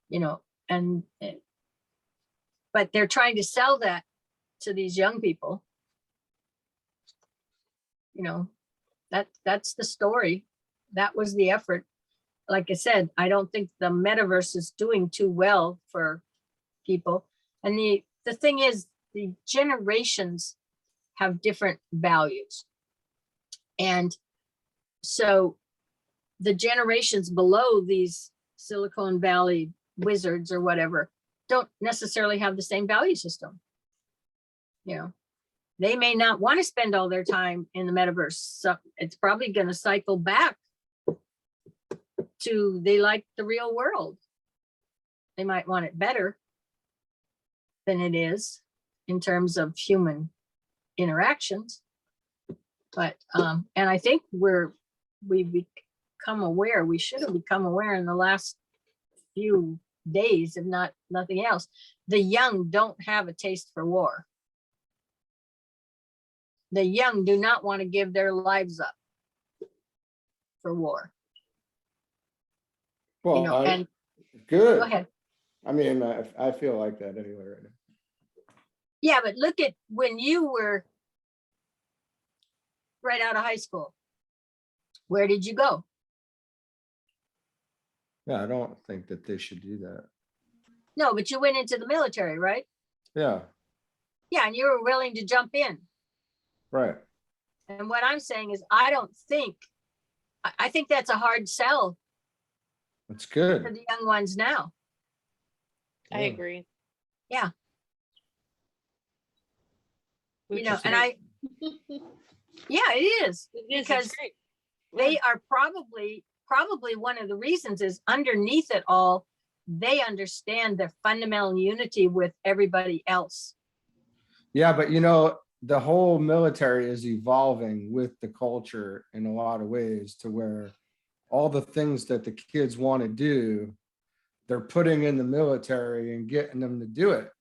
you know, and but they're trying to sell that to these young people. You know, that's the story. That was the effort. Like I said, I don't think the metaverse is doing too well for people. And the thing is, the generations have different values. And so the generations below these Silicon Valley wizards or whatever don't necessarily have the same value system. You know, they may not want to spend all their time in the metaverse. So it's probably going to cycle back to they like the real world. They might want it better than it is in terms of human interactions. But and I think we've become aware, we should have become aware in the last few days, if not nothing else. The young don't have a taste for war. The young do not want to give their lives up for war. Well, You know, and good. go ahead. I mean, I feel like that anyway right now. Yeah, but look at when you were right out of high school. Where did you go? Yeah, I don't think that they should do that. No, but you went into the military, right? Yeah, Yeah, and you were willing to jump in. right. And what I'm saying is, I think that's a hard sell That's for good. the young ones now. I Yeah. agree. Yeah. Which You know, is and great. yeah, it is. It is, because it's great. They are probably one of the reasons is underneath it all, they understand their fundamental unity with everybody else. Yeah, but you know, the whole military is evolving with the culture in a lot of ways to where all the things that the kids want to do, they're putting in the military and getting them to do it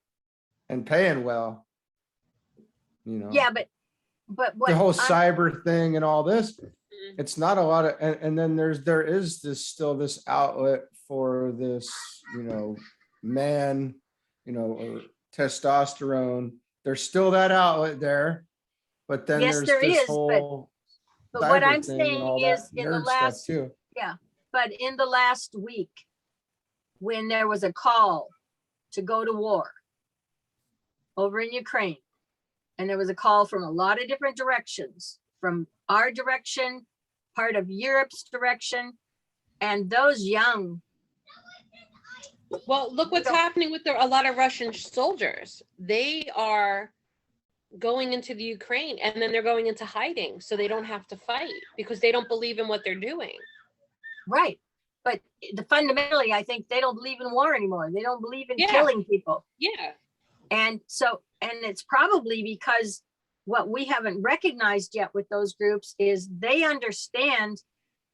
and paying well. You know, Yeah, but what the whole I'm- cyber thing and all this, Mhm. it's not a lot of, and then there is this still this outlet for this, you know, man, you know, or testosterone. There's still that outlet there, but then Yes, there's there this is, whole but what cyber I'm thing and saying all is that in the nerd stuff last, too. but in the last week, when there was a call to go to war over in Ukraine, and there was a call from a lot of different directions, from our direction, part of Europe's direction, and those young. Well, look what's don't- happening with a lot of Russian soldiers. They are going into the Ukraine and then they're going into hiding so they don't have to fight because they don't believe in what they're doing. Right. But fundamentally, I think they don't believe in war anymore. They don't believe in Yeah. killing people. Yeah. And so, and it's probably because what we haven't recognized yet with those groups is they understand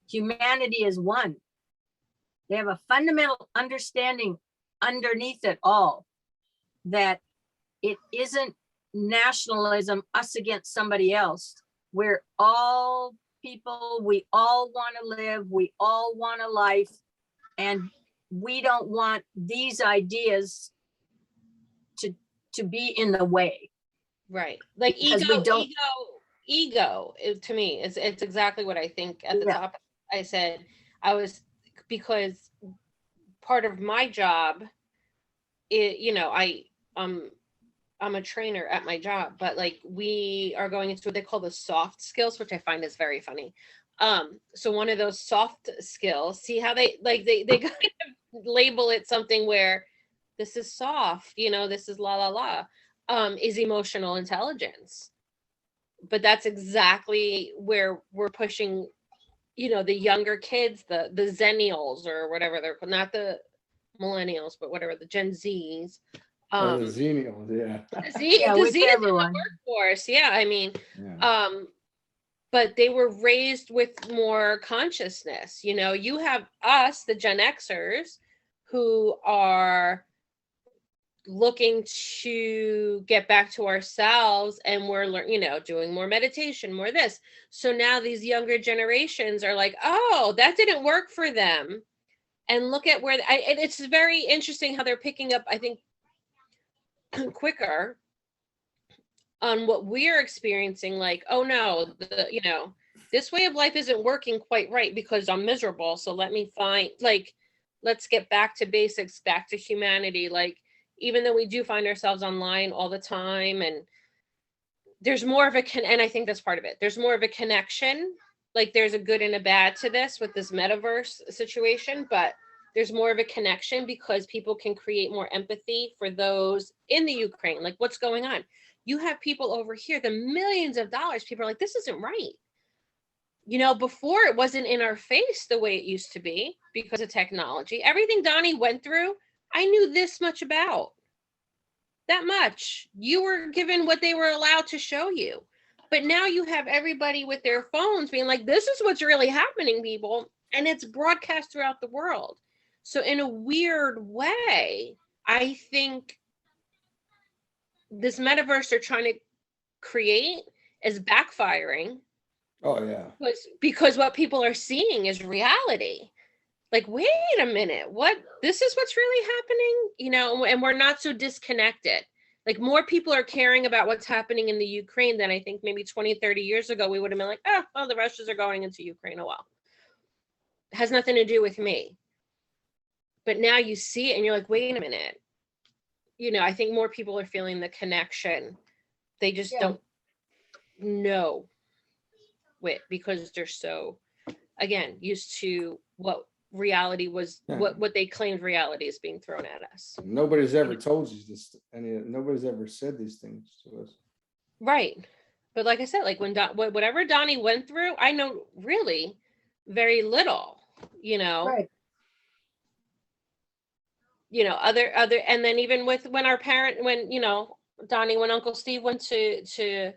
humanity is one. They have a fundamental understanding underneath it all that it isn't nationalism, us against somebody else. We're all people, we all want to live, we all want a life, and we don't want these ideas to be in the way. Right. Like Because we don't- ego to me it's exactly what I think at the Yeah. top. I said because part of my job you know, I'm a trainer at my job, but like we are going into what they call the soft skills, which I find is very funny. So one of those soft skills, see how they kind of label it something where this is soft, you know, this is la la la, is emotional intelligence. But that's exactly where we're pushing, you know, the younger kids, the zennials or whatever they're called, not the millennials, but whatever, the Gen Zs. Or the Xenials, yeah. Yeah, The with Z is in the everyone. workforce. Yeah, I mean, Yeah. but they were raised with more consciousness. You know, you have us, the Gen Xers, who are looking to get back to ourselves, and we're you know, doing more meditation, more this. So now these younger generations are like, oh, that didn't work for them, and look at where and it's very interesting how they're picking up, I think, quicker on what we're experiencing. Like, oh no, you know, this way of life isn't working quite right because I'm miserable, so let me find, like, let's get back to basics, back to humanity. Like, even though we do find ourselves online all the time, and there's more of and I think that's part of it. There's more of a connection. Like there's a good and a bad to this with this metaverse situation, but there's more of a connection because people can create more empathy for those in the Ukraine. Like, what's going on? You have people over here, the millions of dollars, people are like, this isn't right. You know, before it wasn't in our face the way it used to be because of technology. Everything Donnie went through, I knew this much about. That much. You were given what they were allowed to show you. But now you have everybody with their phones being like, this is what's really happening, people. And it's broadcast throughout the world. So in a weird way, I think this metaverse they're trying to create is backfiring. Oh yeah. Because what people are seeing is reality. Like, wait a minute, this is what's really happening, you know, and we're not so disconnected. Like more people are caring about what's happening in the Ukraine than I think maybe 20, 30 years ago, we would have been like, oh, well, the Russians are going into Ukraine. Oh, well, it has nothing to do with me. But now you see it and you're like, wait a minute. You know, I think more people are feeling the connection. They just don't know it because they're so, again, used to what reality was, what they claimed reality is being thrown at us. Nobody's ever told you this, nobody's ever said these things to us. Right. But like I said, like when whatever Donnie went through, I know really very little, you know. Right. You know, other and then even with when you know, Donnie, when Uncle Steve went to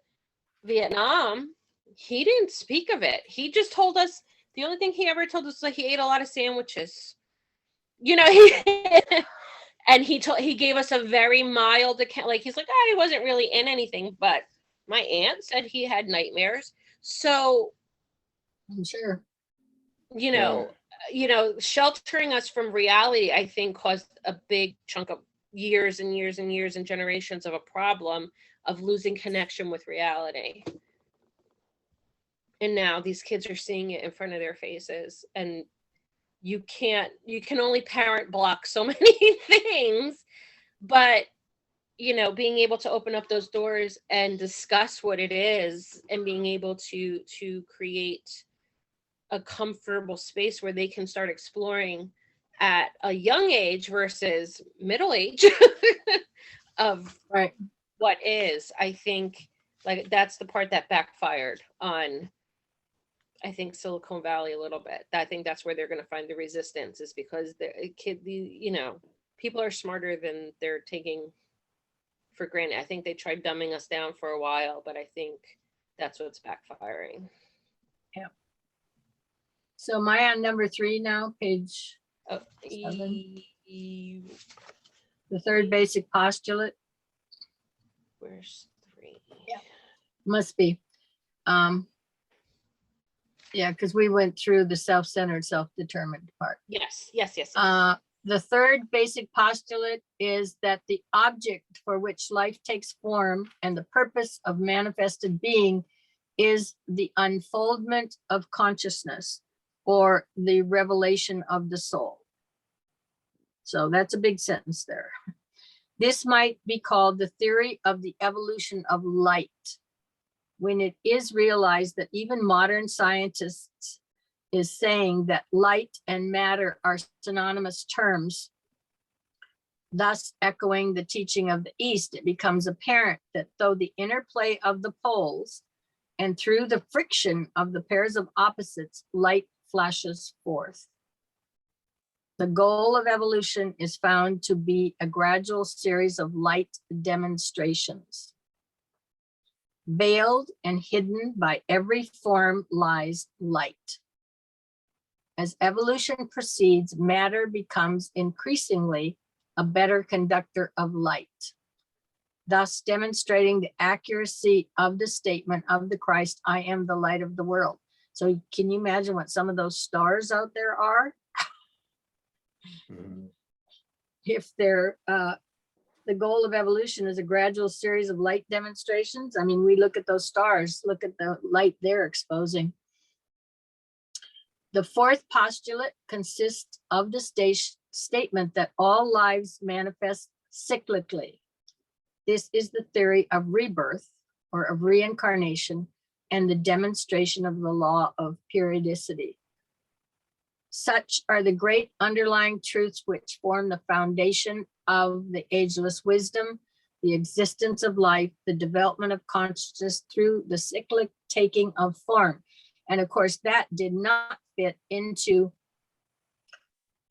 Vietnam, he didn't speak of it. He just told us, the only thing he ever told us was that he ate a lot of sandwiches. You know, and he gave us a very mild account. Like he's like, oh, he wasn't really in anything, but my aunt said he had nightmares. So I'm sure. You know, sheltering us from reality, I think, caused a big chunk of years and years and years and generations of a problem of losing connection with reality. And now these kids are seeing it in front of their faces, and you can only parent block so many things, but you know, being able to open up those doors and discuss what it is and being able to create a comfortable space where they can start exploring at a young age versus middle age of right. What is, I think, like that's the part that backfired on, I think, Silicon Valley a little bit. I think that's where they're going to find the resistance, is because you know, people are smarter than they're taking for granted. I think they tried dumbing us down for a while, but I think that's what's backfiring. Yeah. So am I on number 3 now, page 7? The third basic postulate. Where's 3? Yeah. Must be. Yeah, because we went through the self-centered, self-determined part. Yes. The third basic postulate is that the object for which life takes form and the purpose of manifested being is the unfoldment of consciousness, or the revelation of the soul. So that's a big sentence there. This might be called the theory of the evolution of light, when it is realized that even modern scientists is saying that light and matter are synonymous terms, thus echoing the teaching of the East. It becomes apparent that though the interplay of the poles and through the friction of the pairs of opposites, light flashes forth. The goal of evolution is found to be a gradual series of light demonstrations. Veiled and hidden by every form lies light. As evolution proceeds, matter becomes increasingly a better conductor of light, thus demonstrating the accuracy of the statement of the Christ, I am the light of the world. So can you imagine what some of those stars out there are? Mhm. If they're, the goal of evolution is a gradual series of light demonstrations. I mean, we look at those stars, look at the light they're exposing. The fourth postulate consists of the statement that all lives manifest cyclically. This is the theory of rebirth or of reincarnation and the demonstration of the law of periodicity. Such are the great underlying truths which form the foundation of the ageless wisdom, the existence of life, the development of consciousness through the cyclic taking of form. And of course, that did not fit into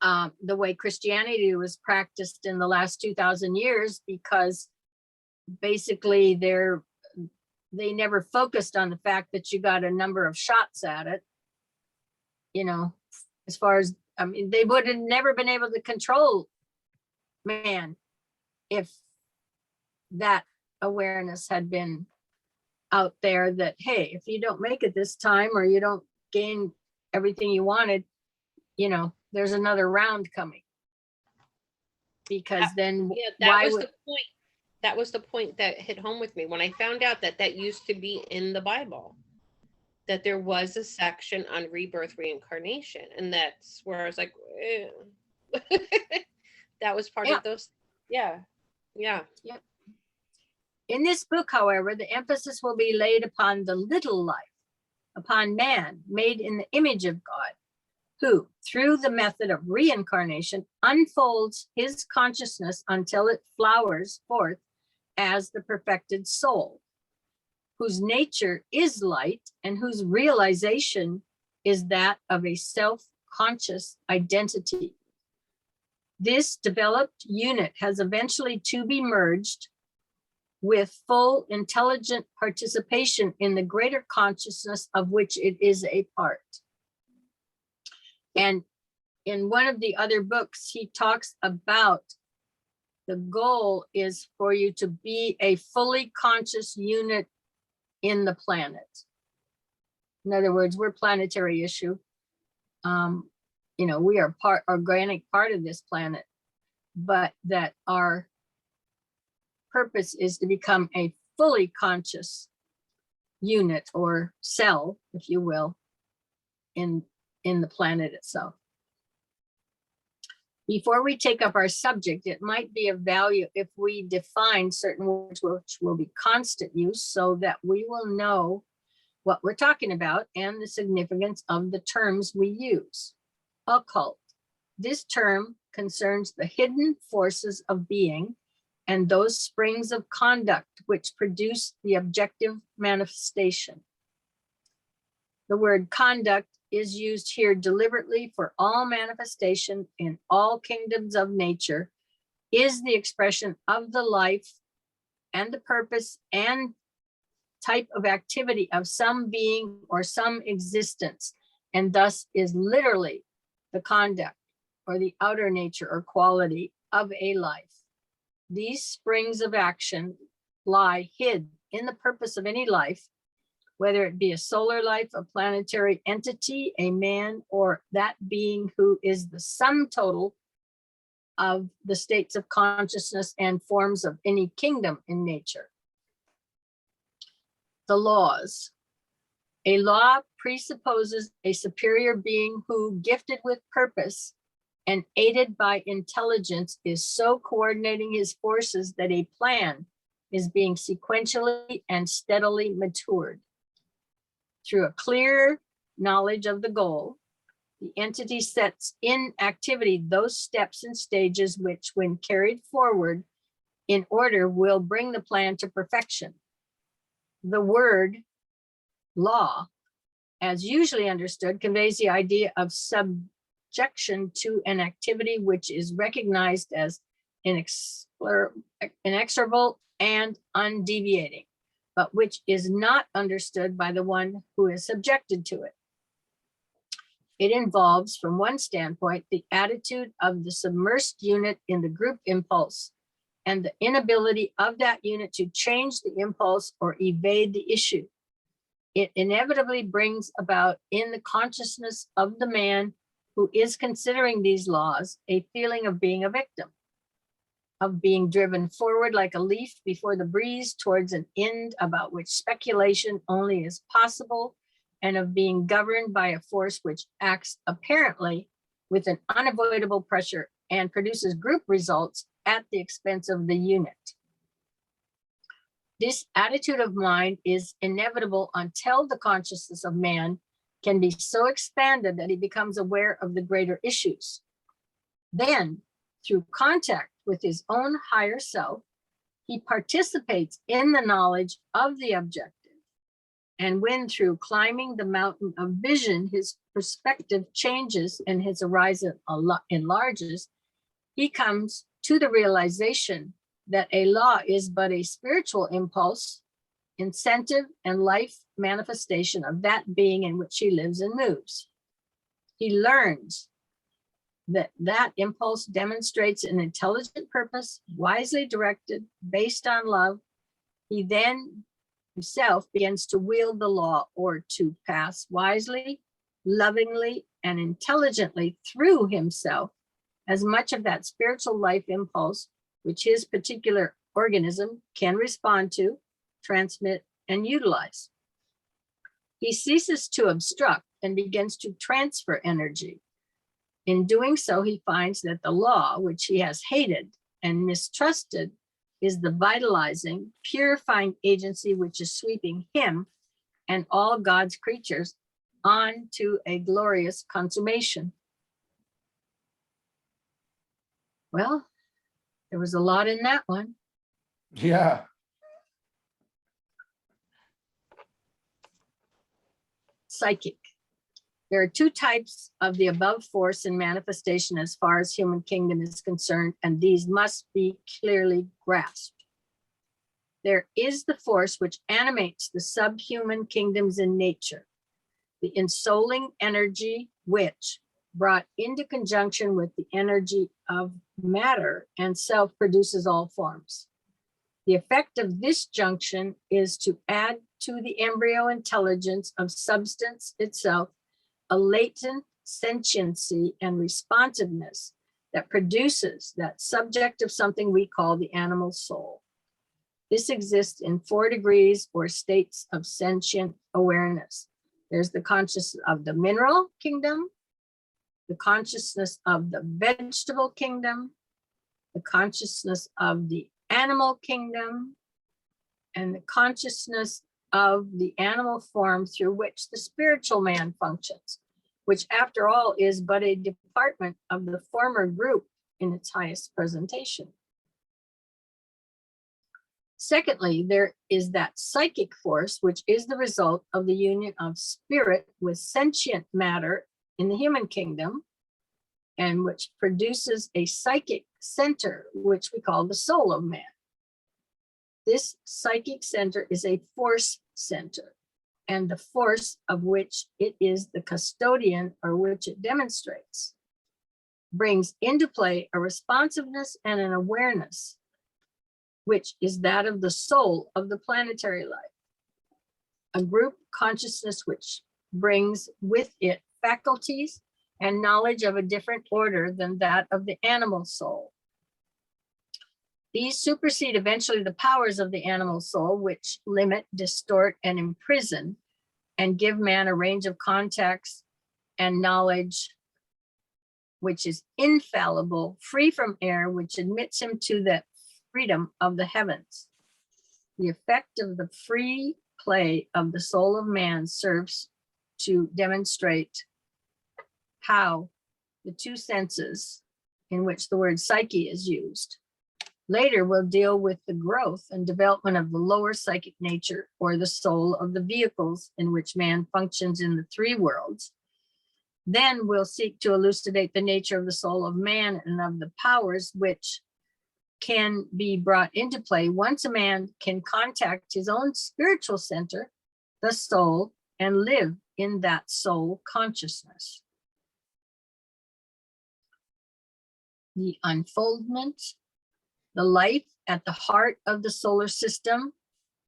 the way Christianity was practiced in the last 2,000 years, because basically they never focused on the fact that you got a number of shots at it. You know, as far as, I mean, they would have never been able to control man if that awareness had been out there that, hey, if you don't make it this time or you don't gain everything you wanted, you know, there's another round coming. Because then Yeah, that why was would, the point. That was the point that hit home with me when I found out that that used to be in the Bible, that there was a section on rebirth, reincarnation. And that's where I was like, that was part of those. Yeah. Yeah. in this book, however, the emphasis will be laid upon the little life, upon man made in the image of God, who, through the method of reincarnation, unfolds his consciousness until it flowers forth as the perfected soul, whose nature is light and whose realization is that of a self-conscious identity. This developed unit has eventually to be merged with full intelligent participation in the greater consciousness of which it is a part. And in one of the other books, he talks about the goal is for you to be a fully conscious unit in the planet. In other words, we're planetary issue. You know, we are organic part of this planet, but that our purpose is to become a fully conscious unit or cell, if you will, in the planet itself. Before we take up our subject, it might be of value if we define certain words which will be constant use so that we will know what we're talking about and the significance of the terms we use. Occult. This term concerns the hidden forces of being and those springs of conduct which produce the objective manifestation. The word conduct is used here deliberately for all manifestation in all kingdoms of nature, is the expression of the life and the purpose and type of activity of some being or some existence, and thus is literally the conduct or the outer nature or quality of a life. These springs of action lie hid in the purpose of any life, whether it be a solar life, a planetary entity, a man, or that being who is the sum total of the states of consciousness and forms of any kingdom in nature. The laws. A law presupposes a superior being who, gifted with purpose and aided by intelligence, is so coordinating his forces that a plan is being sequentially and steadily matured. Through a clear knowledge of the goal, the entity sets in activity those steps and stages which, when carried forward in order, will bring the plan to perfection. The word law, as usually understood, conveys the idea of subjection to an activity which is recognized as inexorable and undeviating, but which is not understood by the one who is subjected to it. It involves, from one standpoint, the attitude of the submersed unit in the group impulse and the inability of that unit to change the impulse or evade the issue. It inevitably brings about in the consciousness of the man who is considering these laws a feeling of being a victim, of being driven forward like a leaf before the breeze towards an end about which speculation only is possible, and of being governed by a force which acts apparently with an unavoidable pressure and produces group results at the expense of the unit. This attitude of mind is inevitable until the consciousness of man can be so expanded that he becomes aware of the greater issues. Then, through contact with his own higher self, he participates in the knowledge of the objective. And when through climbing the mountain of vision, his perspective changes and his horizon enlarges, he comes to the realization that a law is but a spiritual impulse, incentive, and life manifestation of that being in which he lives and moves. He learns that that impulse demonstrates an intelligent purpose, wisely directed, based on love. He then himself begins to wield the law, or to pass wisely, lovingly, and intelligently through himself as much of that spiritual life impulse which his particular organism can respond to, transmit, and utilize. He ceases to obstruct and begins to transfer energy. In doing so, he finds that the law, which he has hated and mistrusted, is the vitalizing, purifying agency which is sweeping him and all God's creatures on to a glorious consummation. Well, there was a lot in that one. Yeah. Psychic. There are two types of the above force and manifestation as far as human kingdom is concerned, and these must be clearly grasped. There is the force which animates the subhuman kingdoms in nature, the ensouling energy which, brought into conjunction with the energy of matter and self, produces all forms. The effect of this junction is to add to the embryo intelligence of substance itself a latent sentiency and responsiveness that produces that subject of something we call the animal soul. This exists in 4 degrees or states of sentient awareness. There's the consciousness of the mineral kingdom, the consciousness of the vegetable kingdom, the consciousness of the animal kingdom, and the consciousness of the animal form through which the spiritual man functions, which after all is but a department of the former group in its highest presentation. Secondly, there is that psychic force, which is the result of the union of spirit with sentient matter in the human kingdom, and which produces a psychic center, which we call the soul of man. This psychic center is a force center, and the force of which it is the custodian, or which it demonstrates, brings into play a responsiveness and an awareness, which is that of the soul of the planetary life, a group consciousness which brings with it faculties and knowledge of a different order than that of the animal soul. These supersede eventually the powers of the animal soul, which limit, distort, and imprison, and give man a range of contacts and knowledge which is infallible, free from error, which admits him to the freedom of the heavens. The effect of the free play of the soul of man serves to demonstrate how the 2 senses, in which the word psyche is used, later will deal with the growth and development of the lower psychic nature, or the soul of the vehicles in which man functions in the 3 worlds. Then we'll seek to elucidate the nature of the soul of man and of the powers which can be brought into play once a man can contact his own spiritual center, the soul, and live in that soul consciousness. The unfoldment, the life at the heart of the solar system,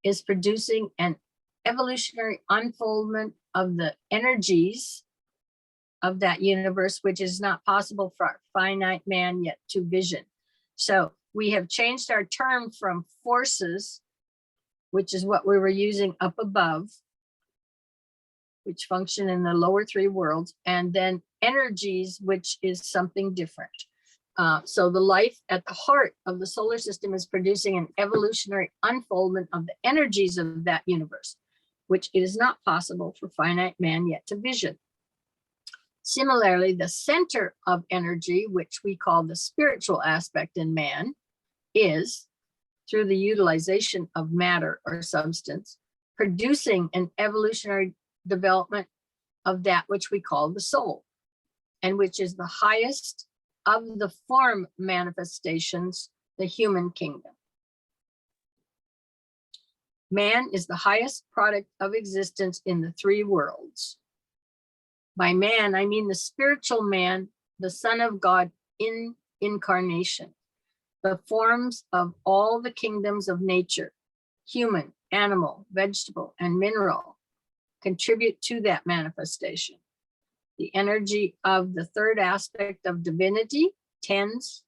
is producing an evolutionary unfoldment of the energies of that universe, which is not possible for finite man yet to vision. So we have changed our term from forces, which is what we were using up above, which function in the lower 3 worlds, and then energies, which is something different. So the life at the heart of the solar system is producing an evolutionary unfoldment of the energies of that universe, which it is not possible for finite man yet to vision. Similarly, the center of energy, which we call the spiritual aspect in man, is, through the utilization of matter or substance, producing an evolutionary development of that which we call the soul, and which is the highest of the form manifestations, the human kingdom. Man is the highest product of existence in the three worlds. By man, I mean the spiritual man, the Son of God in incarnation, the forms of all the kingdoms of nature, human, animal, vegetable, and mineral, contribute to that manifestation. The energy of the third aspect of divinity tends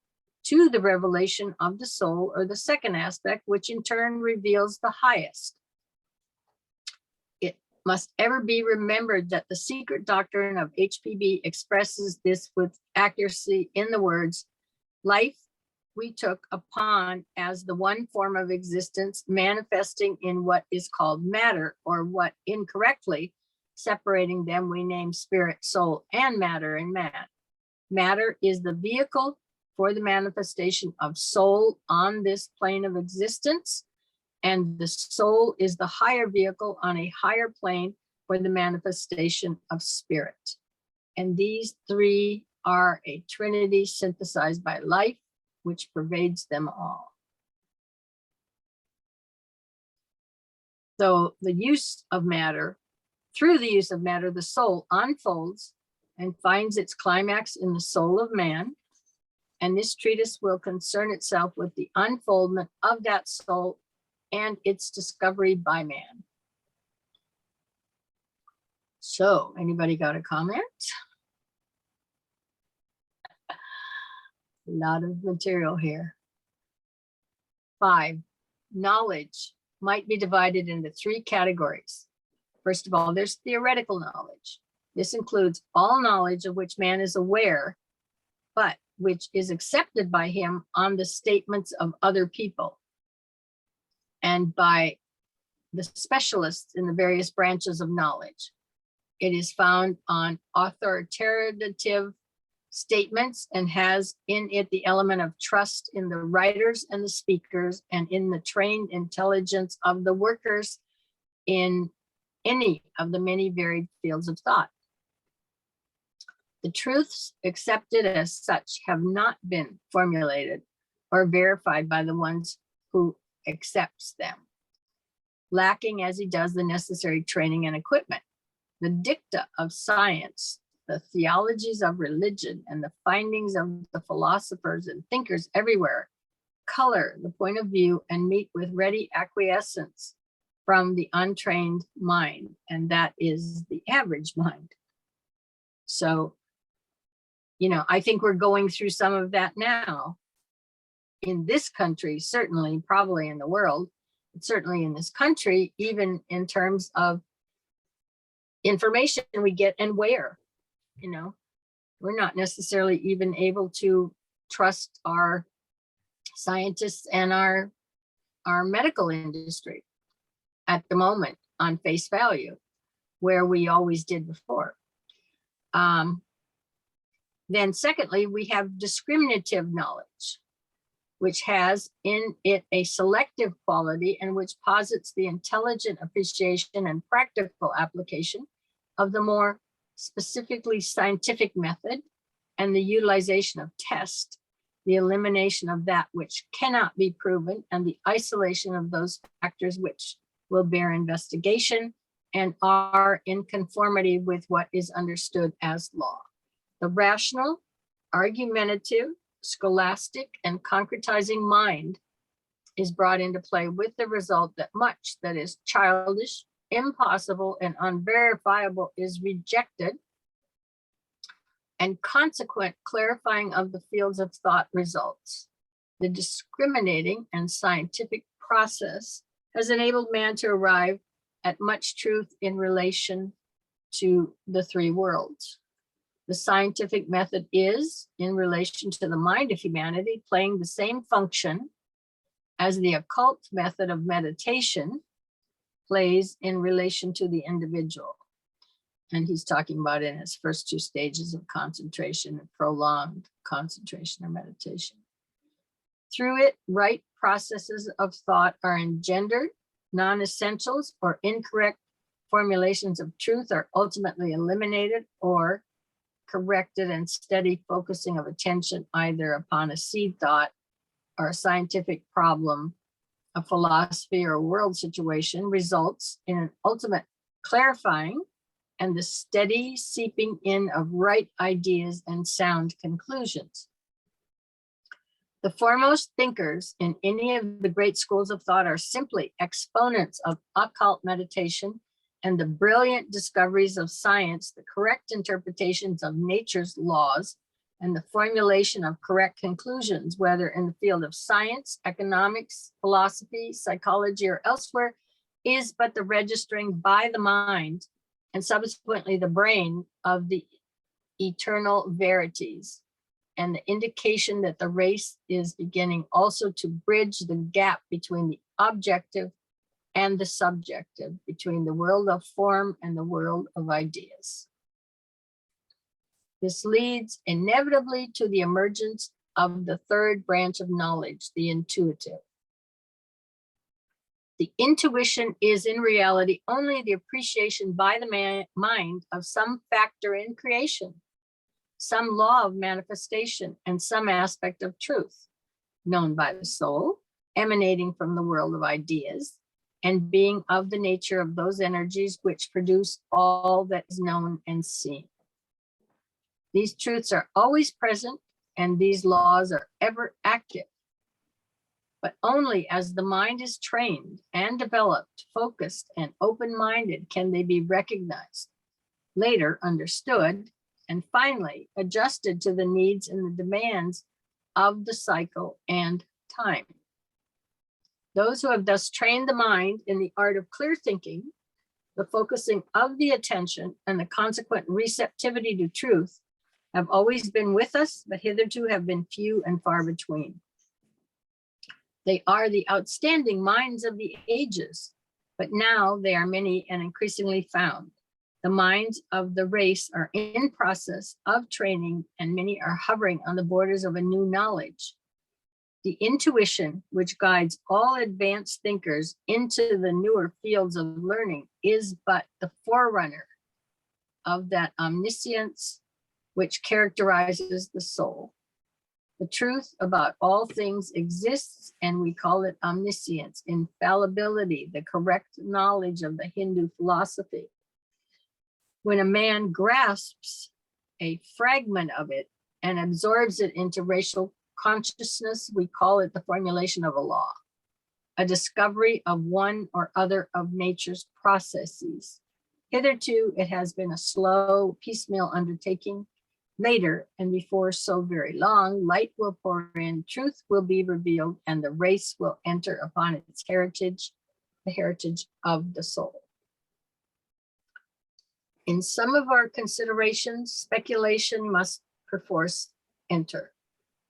to the revelation of the soul, or the second aspect, which in turn reveals the highest. It must ever be remembered that the secret doctrine of HPB expresses this with accuracy in the words, life we took upon as the one form of existence manifesting in what is called matter, or what incorrectly, separating them, we name spirit, soul, and matter in man. Matter is the vehicle for the manifestation of soul on this plane of existence, and the soul is the higher vehicle on a higher plane for the manifestation of spirit. And these three are a trinity synthesized by life, which pervades them all. So the use of matter, through the use of matter, the soul unfolds and finds its climax in the soul of man. And this treatise will concern itself with the unfoldment of that soul and its discovery by man. So, anybody got a comment? A lot of material here. 5, knowledge might be divided into 3 categories. First of all, there's theoretical knowledge. This includes all knowledge of which man is aware, but which is accepted by him on the statements of other people and by the specialists in the various branches of knowledge. It is found on authoritative statements and has in it the element of trust in the writers and the speakers, and in the trained intelligence of the workers in any of the many varied fields of thought. The truths accepted as such have not been formulated or verified by the ones who accepts them, lacking as he does the necessary training and equipment. The dicta of science, the theologies of religion, and the findings of the philosophers and thinkers everywhere color the point of view and meet with ready acquiescence from the untrained mind, and that is the average mind. So, you know, I think we're going through some of that now in this country, certainly, probably in the world, but certainly in this country, even in terms of information we get and where, you know, we're not necessarily even able to trust our scientists and our medical industry at the moment on face value, where we always did before. Then secondly, we have discriminative knowledge, which has in it a selective quality and which posits the intelligent appreciation and practical application of the more specifically scientific method and the utilization of test, the elimination of that which cannot be proven, and the isolation of those factors which will bear investigation and are in conformity with what is understood as law. The rational, argumentative, scholastic, and concretizing mind is brought into play, with the result that much that is childish, impossible, and unverifiable is rejected, and consequent clarifying of the fields of thought results. The discriminating and scientific process has enabled man to arrive at much truth in relation to the 3 worlds. The scientific method is, in relation to the mind of humanity, playing the same function as the occult method of meditation plays in relation to the individual. And he's talking about in his first two stages of concentration and prolonged concentration or meditation. Through it, right processes of thought are engendered, non-essentials or incorrect formulations of truth are ultimately eliminated or corrected, and steady focusing of attention either upon a seed thought or a scientific problem, a philosophy or world situation results in an ultimate clarifying and the steady seeping in of right ideas and sound conclusions. The foremost thinkers in any of the great schools of thought are simply exponents of occult meditation and the brilliant discoveries of science, the correct interpretations of nature's laws, and the formulation of correct conclusions, whether in the field of science, economics, philosophy, psychology, or elsewhere, is but the registering by the mind and subsequently the brain of the eternal verities, and the indication that the race is beginning also to bridge the gap between the objective and the subjective, between the world of form and the world of ideas. This leads inevitably to the emergence of the third branch of knowledge, the intuitive. The intuition is in reality only the appreciation by the mind of some factor in creation, some law of manifestation, and some aspect of truth, known by the soul, emanating from the world of ideas, and being of the nature of those energies which produce all that is known and seen. These truths are always present, and these laws are ever active. But only as the mind is trained and developed, focused, and open-minded can they be recognized, later understood, and finally adjusted to the needs and the demands of the cycle and time. Those who have thus trained the mind in the art of clear thinking, the focusing of the attention, and the consequent receptivity to truth have always been with us, but hitherto have been few and far between. They are the outstanding minds of the ages, but now they are many and increasingly found. The minds of the race are in process of training, and many are hovering on the borders of a new knowledge. The intuition, which guides all advanced thinkers into the newer fields of learning, is but the forerunner of that omniscience which characterizes the soul. The truth about all things exists, and we call it omniscience, infallibility, the correct knowledge of the Hindu philosophy. When a man grasps a fragment of it and absorbs it into racial consciousness, we call it the formulation of a law, a discovery of one or other of nature's processes. Hitherto, it has been a slow, piecemeal undertaking. Later, and before so very long, light will pour in, truth will be revealed, and the race will enter upon its heritage, the heritage of the soul. In some of our considerations, speculation must perforce enter.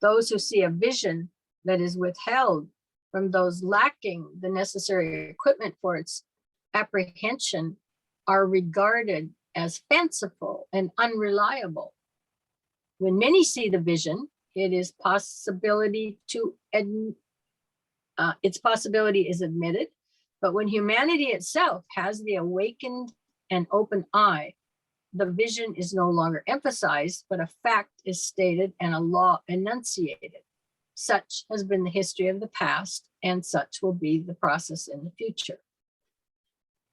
Those who see a vision that is withheld from those lacking the necessary equipment for its apprehension are regarded as fanciful and unreliable. When many see the vision, its possibility is admitted, but when humanity itself has the awakened and open eye, the vision is no longer emphasized, but a fact is stated and a law enunciated. Such has been the history of the past, and such will be the process in the future.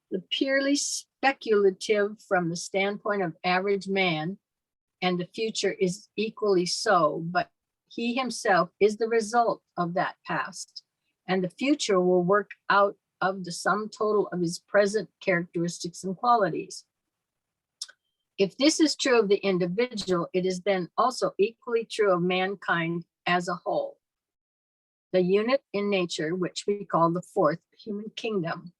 The purely speculative from the standpoint of average man, and the future is equally so, but he himself is the result of that past, and the future will work out of the sum total of his present characteristics and qualities. If this is true of the individual, it is then also equally true of mankind as a whole. The unit in nature, which we call the fourth human kingdom,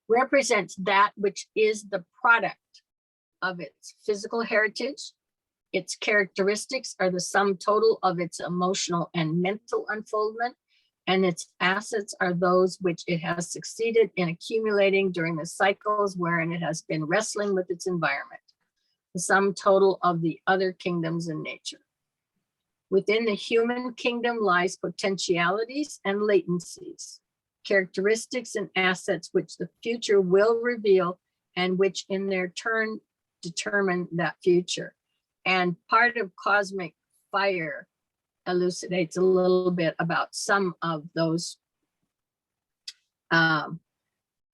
represents that which is the product of its physical heritage. Its characteristics are the sum total of its emotional and mental unfoldment, and its assets are those which it has succeeded in accumulating during the cycles wherein it has been wrestling with its environment, the sum total of the other kingdoms in nature. Within the human kingdom lies potentialities and latencies, characteristics and assets which the future will reveal and which in their turn determine that future. And part of Cosmic Fire elucidates a little bit about some of those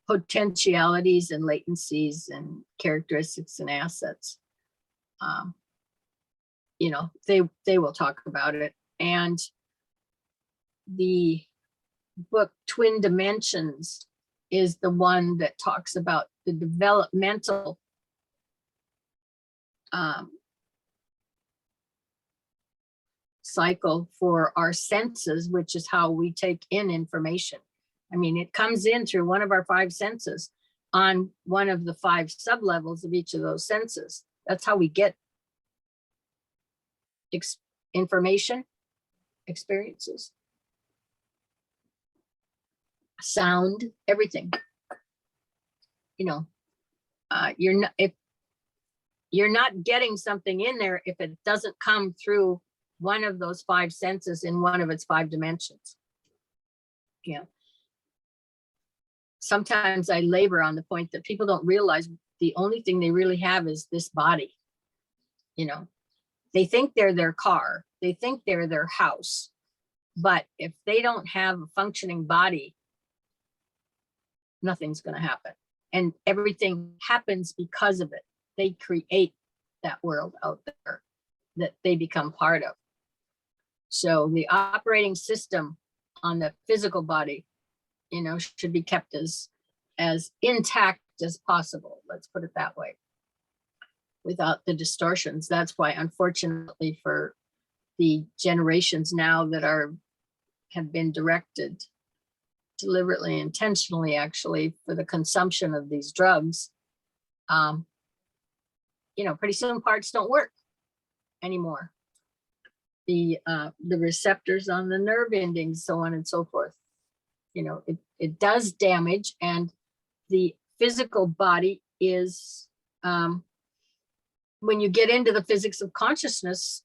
potentialities and latencies and characteristics and assets. You know, they will talk about it. And the book Twin Dimensions is the one that talks about the developmental cycle for our senses, which is how we take in information. I mean, it comes in through one of our 5 senses on one of the 5 sublevels of each of those senses. That's how we get information, experiences, sound, everything. You know, if you're not getting something in there if it doesn't come through one of those 5 senses in one of its 5 dimensions. Yeah. Sometimes I labor on the point that people don't realize the only thing they really have is this body. You know, they think they're their car, they think they're their house, but if they don't have a functioning body, nothing's going to happen. And everything happens because of it. They create that world out there that they become part of. So the operating system on the physical body, you know, should be kept as intact as possible. Let's put it that way, without the distortions. That's why, unfortunately, for the generations now that have been directed deliberately, intentionally, actually, for the consumption of these drugs, you know, pretty soon parts don't work anymore. The receptors on the nerve endings, so on and so forth. You know, it does damage, and the physical body is, when you get into the physics of consciousness,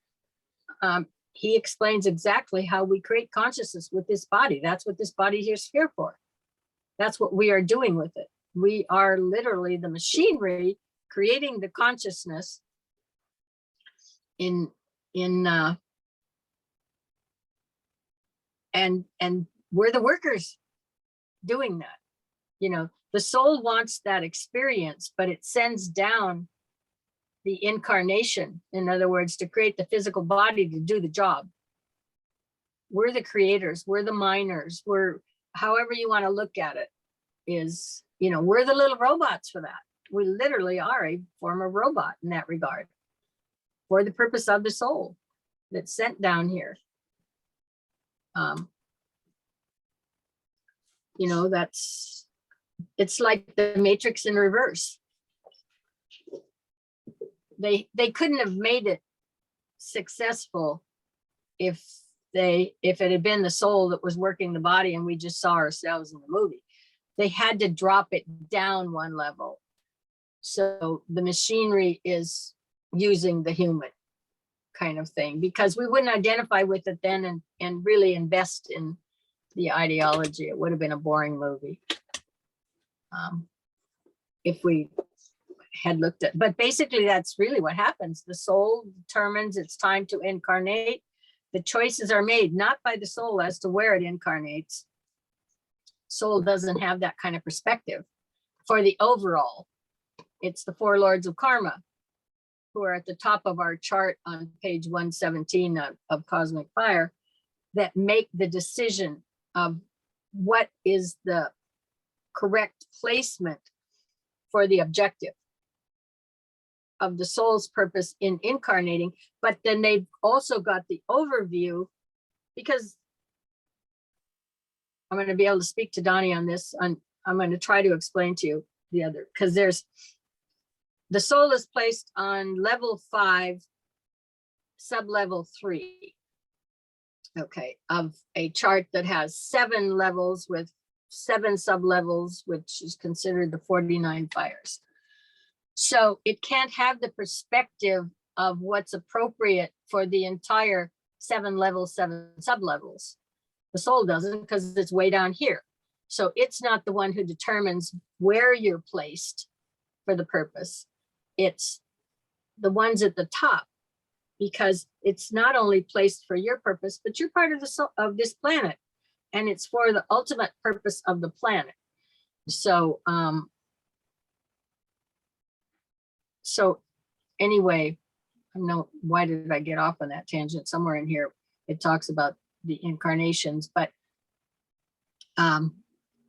he explains exactly how we create consciousness with this body. That's what this body is here for. That's what we are doing with it. We are literally the machinery creating the consciousness and we're the workers doing that. You know, the soul wants that experience, but it sends down the incarnation, in other words, to create the physical body to do the job. We're the creators, we're the miners, we're, however you want to look at it, is, you know, we're the little robots for that. We literally are a form of robot in that regard, for the purpose of the soul that's sent down here. You know, it's like the Matrix in reverse. They couldn't have made it successful if it had been the soul that was working the body and we just saw ourselves in the movie. They had to drop it down one level. So the machinery is using the human kind of thing, because we wouldn't identify with it then and really invest in the ideology. It would have been a boring movie if we had looked at, but basically that's really what happens. The soul determines it's time to incarnate. The choices are made not by the soul as to where it incarnates. Soul doesn't have that kind of perspective. For the overall, it's the 4 lords of karma who are at the top of our chart on page 117 of Cosmic Fire that make the decision of what is the correct placement for the objective of the soul's purpose in incarnating. But then they've also got the overview, because I'm going to be able to speak to Donnie on this. I'm going to try to explain to you the other, because there's the soul is placed on level 5, sub-level 3. Okay, of a chart that has 7 levels with 7 sub-levels, which is considered the 49 fires. So it can't have the perspective of what's appropriate for the entire 7 levels, 7 sub-levels. The soul doesn't, because it's way down here. So it's not the one who determines where you're placed for the purpose. It's the ones at the top, because it's not only placed for your purpose, but you're part of of this planet, and it's for the ultimate purpose of the planet. So, so anyway, I know, why did I get off on that tangent? Somewhere in here, it talks about the incarnations, but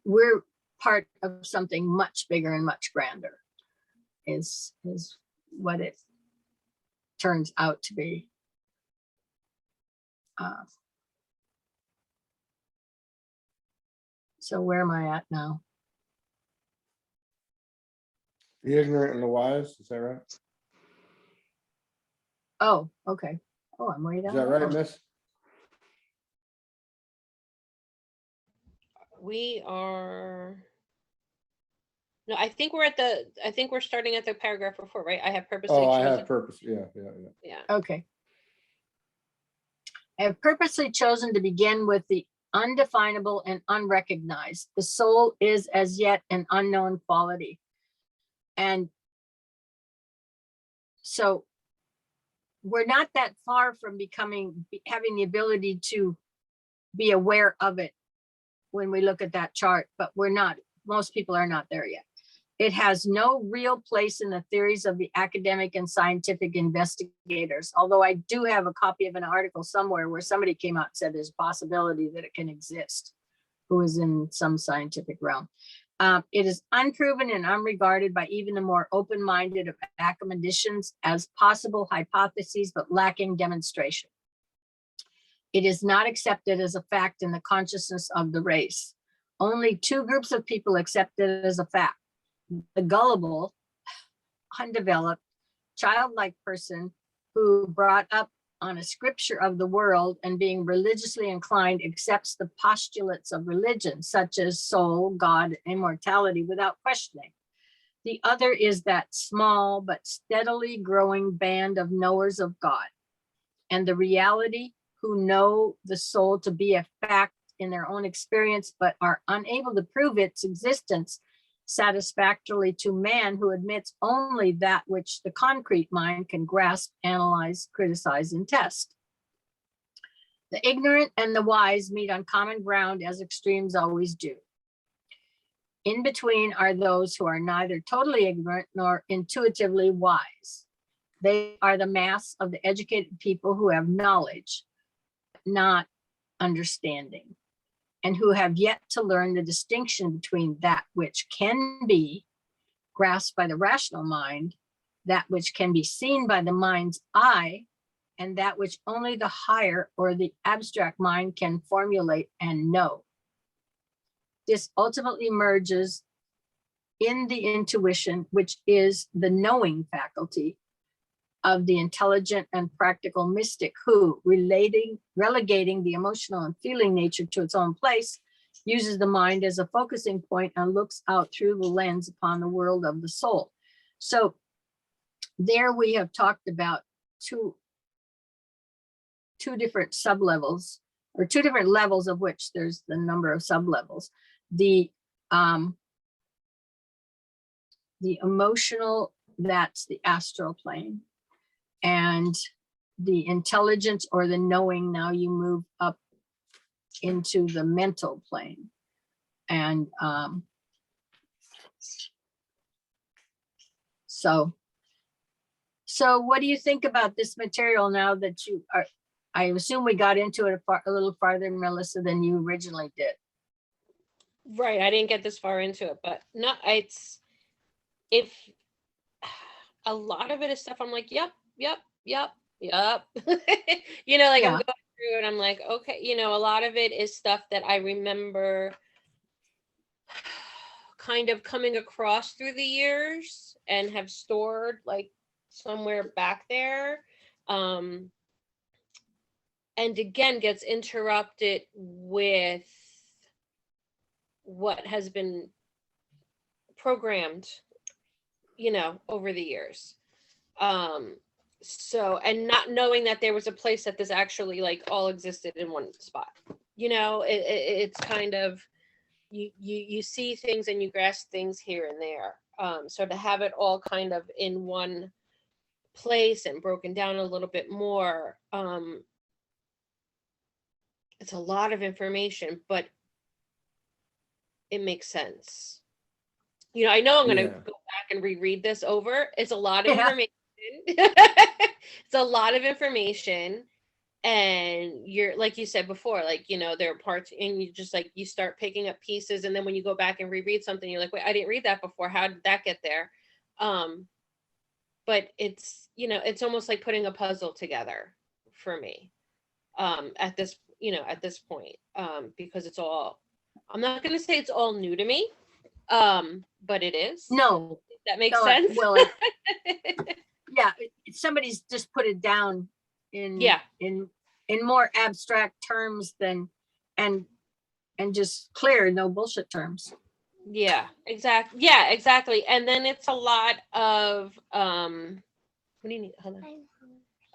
we're part of something much bigger and much grander, is what it turns out to be. So where am I at now? The ignorant and the wise, is that right? Oh, okay. Oh, I'm way Is down. that right, miss? We are. No, I think we're starting at the paragraph before, right? I have purposely Oh, I chosen. have purpose. Yeah. Yeah. Okay. I have purposely chosen to begin with the undefinable and unrecognized. The soul is as yet an unknown quality. And so we're not that far from having the ability to be aware of it when we look at that chart, but we're not, most people are not there yet. It has no real place in the theories of the academic and scientific investigators, although I do have a copy of an article somewhere where somebody came out and said there's a possibility that it can exist, who is in some scientific realm. It is unproven and unregarded by even the more open-minded of academicians as possible hypotheses, but lacking demonstration. It is not accepted as a fact in the consciousness of the race. Only 2 groups of people accept it as a fact: the gullible, undeveloped, childlike person who, brought up on a scripture of the world and being religiously inclined, accepts the postulates of religion, such as soul, God, immortality, without questioning. The other is that small but steadily growing band of knowers of God and the reality, who know the soul to be a fact in their own experience, but are unable to prove its existence satisfactorily to man, who admits only that which the concrete mind can grasp, analyze, criticize, and test. The ignorant and the wise meet on common ground, as extremes always do. In between are those who are neither totally ignorant nor intuitively wise. They are the mass of the educated people who have knowledge, not understanding, and who have yet to learn the distinction between that which can be grasped by the rational mind, that which can be seen by the mind's eye, and that which only the higher or the abstract mind can formulate and know. This ultimately merges in the intuition, which is the knowing faculty of the intelligent and practical mystic, who, relegating the emotional and feeling nature to its own place, uses the mind as a focusing point and looks out through the lens upon the world of the soul. So there we have talked about two different sublevels, or 2 different levels, of which there's the number of sublevels. The emotional, that's the astral plane. And the intelligence or the knowing, now you move up into the mental plane. And so what do you think about this material now that you are, I assume we got into it a little farther, Melissa, than you originally did. Right. I didn't get this far into it, but no, if a lot of it is stuff I'm like, yep. You know, like Yeah. I'm going through and I'm like, okay, you know, a lot of it is stuff that I remember kind of coming across through the years and have stored like somewhere back there. And again, gets interrupted with what has been programmed, over the years. So, and not knowing that there was a place that this actually like all existed in one spot, it's kind of, you see things and you grasp things here and there. So to have it all kind of in one place and broken down a little bit more, it's a lot of information, but it makes sense. I know I'm going to go back and reread this over. It's a lot of information. It's a lot of information. And you're, like you said before, like, there are parts and you just like, you start picking up pieces. And then when you go back and reread something, you're like, wait, I didn't read that before. How did that get there? But it's, it's almost like putting a puzzle together for me, at this point, because it's all, I'm not going to say it's all new to me, but it is. No. That makes No, sense. well, yeah, somebody's just put it down in more abstract terms than, and just clear, no bullshit terms. Yeah, exactly. And then it's a lot of what do you need? Hold on.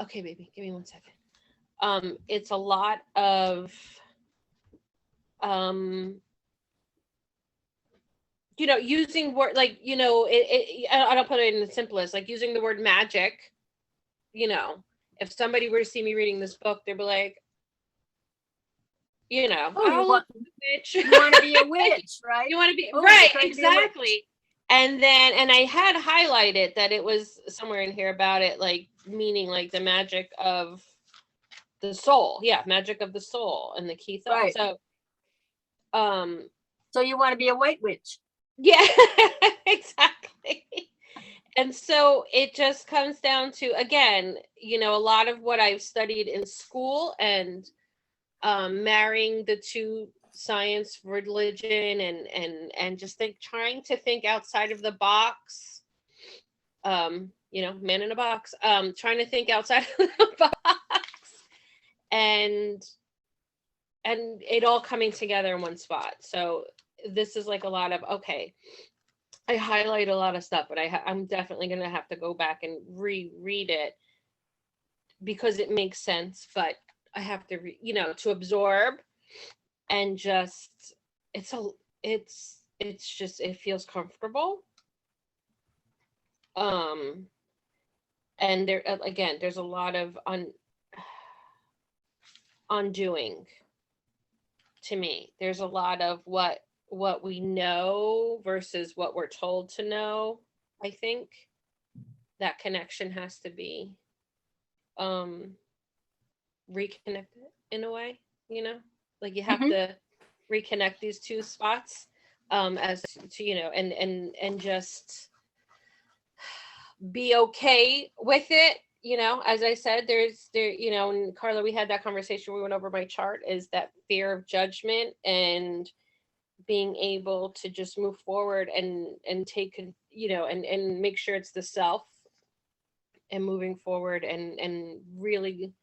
Okay, baby, give me 1 second. It's a lot of using word like, I don't put it in the simplest, like using the word magic. If somebody were to see me reading this book, they'd be like, you want to be a witch, right? You want to be right, exactly. And I had highlighted that it was somewhere in here about it, like meaning like the magic of the soul. Yeah, magic of the soul and the key thought. Right. So you want to be a white witch? Yeah, exactly. And so it just comes down to, again, a lot of what I've studied in school and marrying the two, science, religion, and just trying to think outside of the box. Man in a box. Trying to think outside of the box, and it all coming together in one spot. So this is like a lot of, okay, I highlight a lot of stuff, but I'm definitely going to have to go back and reread it because it makes sense, but I have to, to absorb and just, it feels comfortable. And there, again, there's a lot of undoing to me. There's a lot of what we know versus what we're told to know. I think that connection has to be reconnected in a way, like you have to reconnect these two spots as to, and just be okay with it. As I said, and Carla, we had that conversation, we went over my chart, is that fear of judgment and being able to just move forward and take, and make sure it's the self and moving forward and really,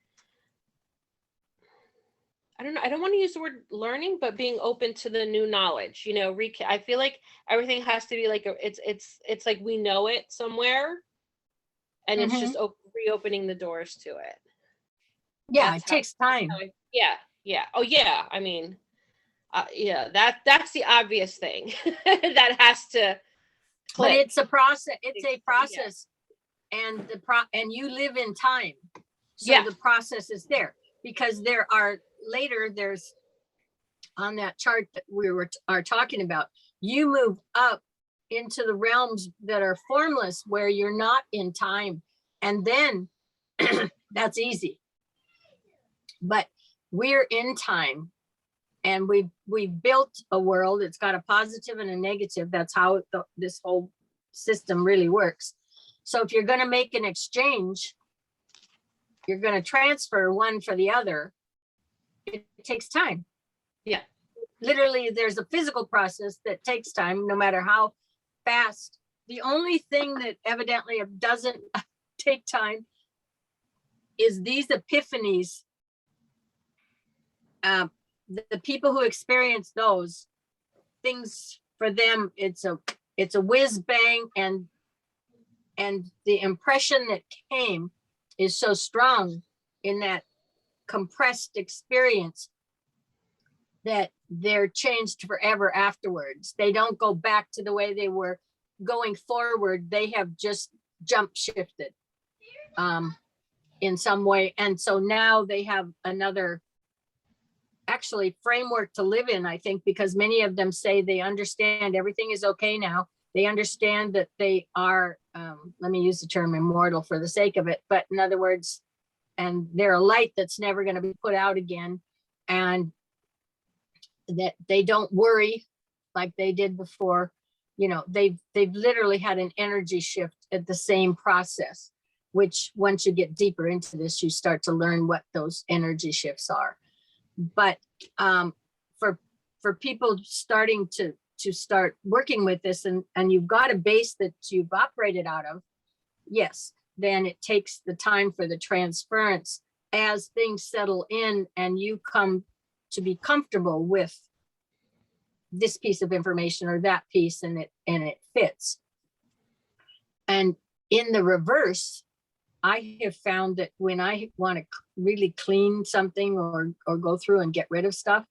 I don't know, I don't want to use the word learning, but being open to the new knowledge, I feel like everything has to be like, it's like we know it somewhere and it's just reopening the doors to it. Yeah, it takes time. Yeah. Oh yeah. I mean, that's the obvious thing that has to click. But it's a process. It's a process, and and you live in time, so the process is there, because there's on that chart that we are talking about. You move up into the realms that are formless, where you're not in time, and then that's easy. But we're in time. And we've built a world. It's got a positive and a negative. That's how this whole system really works. So if you're going to make an exchange, you're going to transfer one for the other. It takes time. Yeah. literally there's a physical process that takes time, no matter how fast. The only thing that evidently doesn't take time is these epiphanies. The people who experience those things, for them, it's a whiz bang, and the impression that came is so strong in that compressed experience that they're changed forever afterwards. They don't go back to the way they were going forward. They have just jump shifted in some way. And so now they have another actually framework to live in, I think, because many of them say they understand everything is okay now. They understand that they are, let me use the term immortal for the sake of it, but in other words, and they're a light that's never going to be put out again, and that they don't worry like they did before. You know, they've literally had an energy shift at the same process, which once you get deeper into this, you start to learn what those energy shifts are. But for people starting to start working with this, and you've got a base that you've operated out of, yes, then it takes the time for the transference as things settle in and you come to be comfortable with this piece of information or that piece, and it fits. And in the reverse, I have found that when I want to really clean something or go through and get rid of stuff,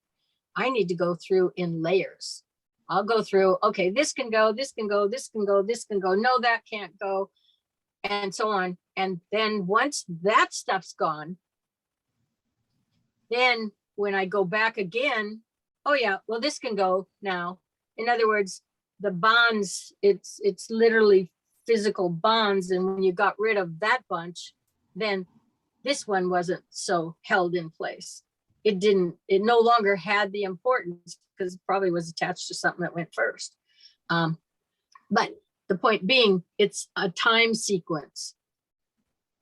I need to go through in layers. I'll go through, okay, this can go, this can go, this can go, this can go, no, that can't go, and so on. And then once that stuff's gone, then when I go back again, oh yeah, well, this can go now. In other words, the bonds, it's literally physical bonds. And when you got rid of that bunch, then this one wasn't so held in place. It no longer had the importance because it probably was attached to something that went first. But the point being, it's a time sequence.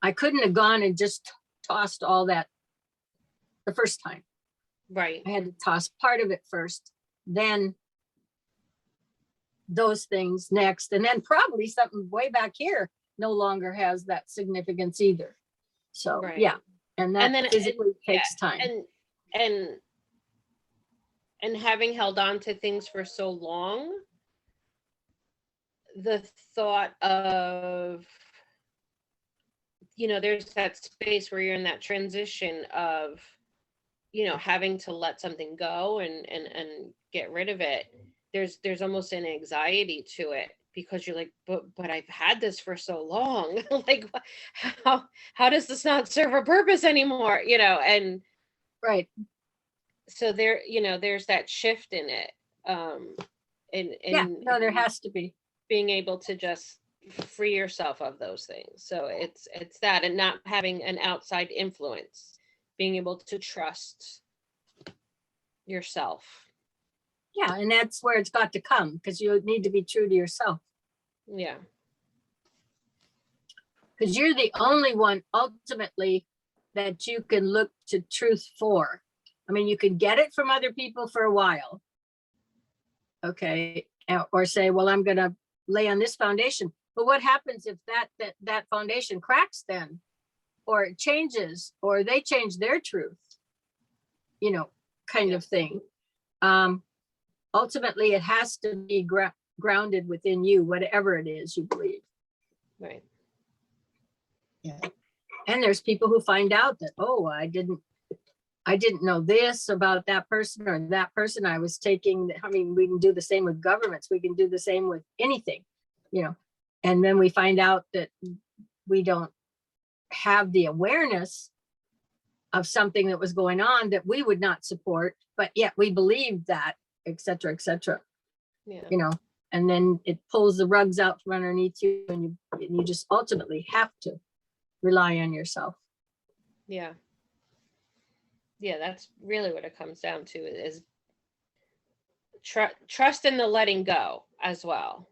I couldn't have gone and just tossed all that the first time. Right. I had to toss part of it first, then those things next, and then probably something way back here no longer has that significance either. So Right. yeah, and that then physically takes time. And having held on to things for so long, the thought of, there's that space where you're in that transition of, having to let something go and get rid of it. There's almost an anxiety to it because you're like, but I've had this for so long. Like, how does this not serve a purpose anymore? And right. So there's that shift in it. Yeah, no, there has to be. Being able to just free yourself of those things. So it's that, and not having an outside influence, being able to trust yourself. Yeah, and that's where it's got to come, because you need to be true to yourself. Yeah. Because you're the only one ultimately that you can look to truth for. I mean, you can get it from other people for a while. Okay. Or say, well, I'm going to lay on this foundation. But what happens if that foundation cracks then? Or it changes, or they change their truth, kind of thing. Ultimately, it has to be grounded within you, whatever it is you believe. Right. Yeah. And there's people who find out that, oh, I didn't know this about that person or that person I was taking. I mean, we can do the same with governments. We can do the same with anything, and then we find out that we don't have the awareness of something that was going on that we would not support, but yet we believe that, et cetera, et cetera. Yeah. And then it pulls the rugs out from underneath you, and you just ultimately have to rely on yourself. Yeah. Yeah, that's really what it comes down to, is trust in the letting go as well.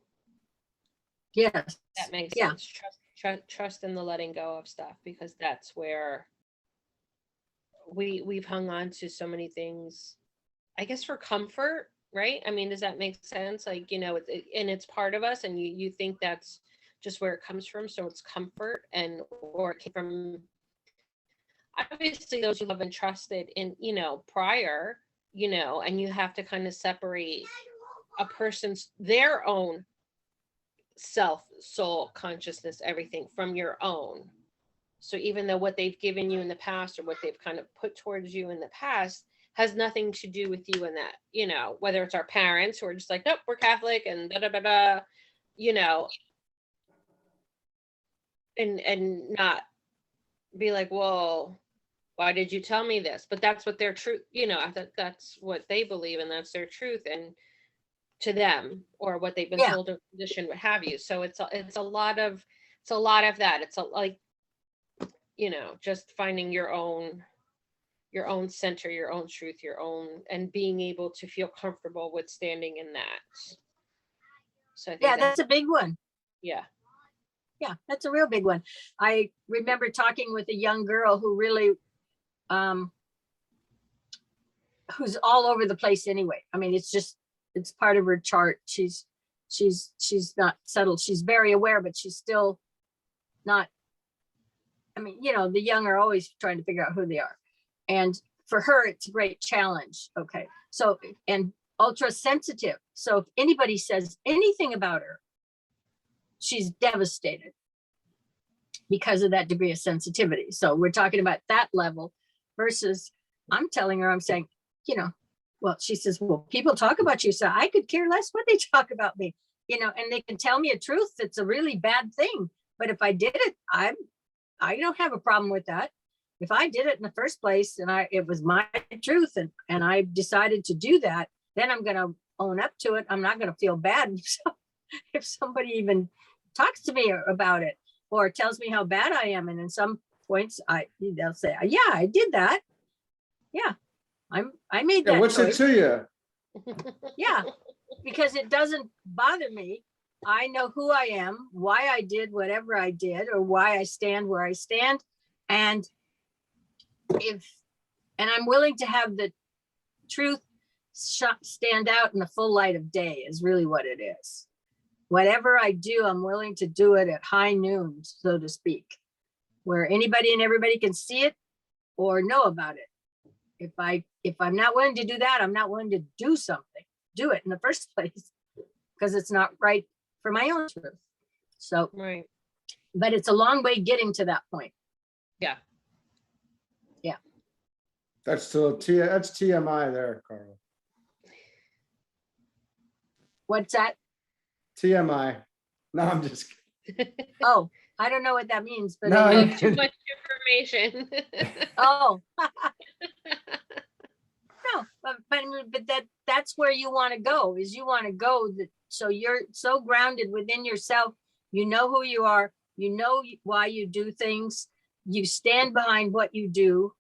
Yes. That makes Yeah. sense. Trust in the letting go of stuff, because that's where we've hung on to so many things I guess for comfort, right? I mean, does that make sense? Like, you know, and it's part of us, and you think that's just where it comes from. So it's comfort, and or it came from obviously those you love and trusted in, you know, prior, you know, and you have to kind of separate a person's their own self, soul, consciousness, everything from your own. So even though what they've given you in the past or what they've kind of put towards you in the past has nothing to do with you in that, you know, whether it's our parents who are just like, nope, we're Catholic and da da da da, you know, and not be like, well, why did you tell me this? But that's what their truth, you know, that's what they believe and that's their truth and to them, or what they've been Yeah. told or conditioned, what have you. So it's a lot of that. It's like, you know, just finding your own center, your own truth, your own, and being able to feel comfortable with standing in that. So I think Yeah, that's a big one. yeah. Yeah, that's a real big one. I remember talking with a young girl who really, who's all over the place anyway. I mean, it's part of her chart. She's not subtle. She's very aware, but she's still not, I mean, you know, the young are always trying to figure out who they are. And for her, it's a great challenge. Okay. So, and ultra sensitive. So if anybody says anything about her, she's devastated because of that degree of sensitivity. So we're talking about that level versus I'm telling her, I'm saying, you know, well, she says, well, people talk about you. So I could care less what they talk about me, you know, and they can tell me a truth that's a really bad thing. But if I did it, I don't have a problem with that. If I did it in the first place and it was my truth and I decided to do that, then I'm going to own up to it. I'm not going to feel bad if somebody even talks to me about it or tells me how bad I am. And in some points, they'll say, yeah, I did that. Yeah, I made that what's choice. it to you? Yeah, because it doesn't bother me. I know who I am, why I did whatever I did, or why I stand where I stand. And I'm willing to have the truth stand out in the full light of day is really what it is. Whatever I do, I'm willing to do it at high noon, so to speak, where anybody and everybody can see it or know about it. If I'm not willing to do that, I'm not willing to do it in the first place, because it's not right for my own truth. So, Right. But it's a long way getting to that point. Yeah. Yeah. That's TMI there, Carla. What's that? TMI. No, I'm just kidding. Oh, I don't know what that means, but No, anyway. Too much information. Oh. No, but that's where you want to go, is you want to go so you're so grounded within yourself. You know who you are, you know why you do things, you stand behind what you do.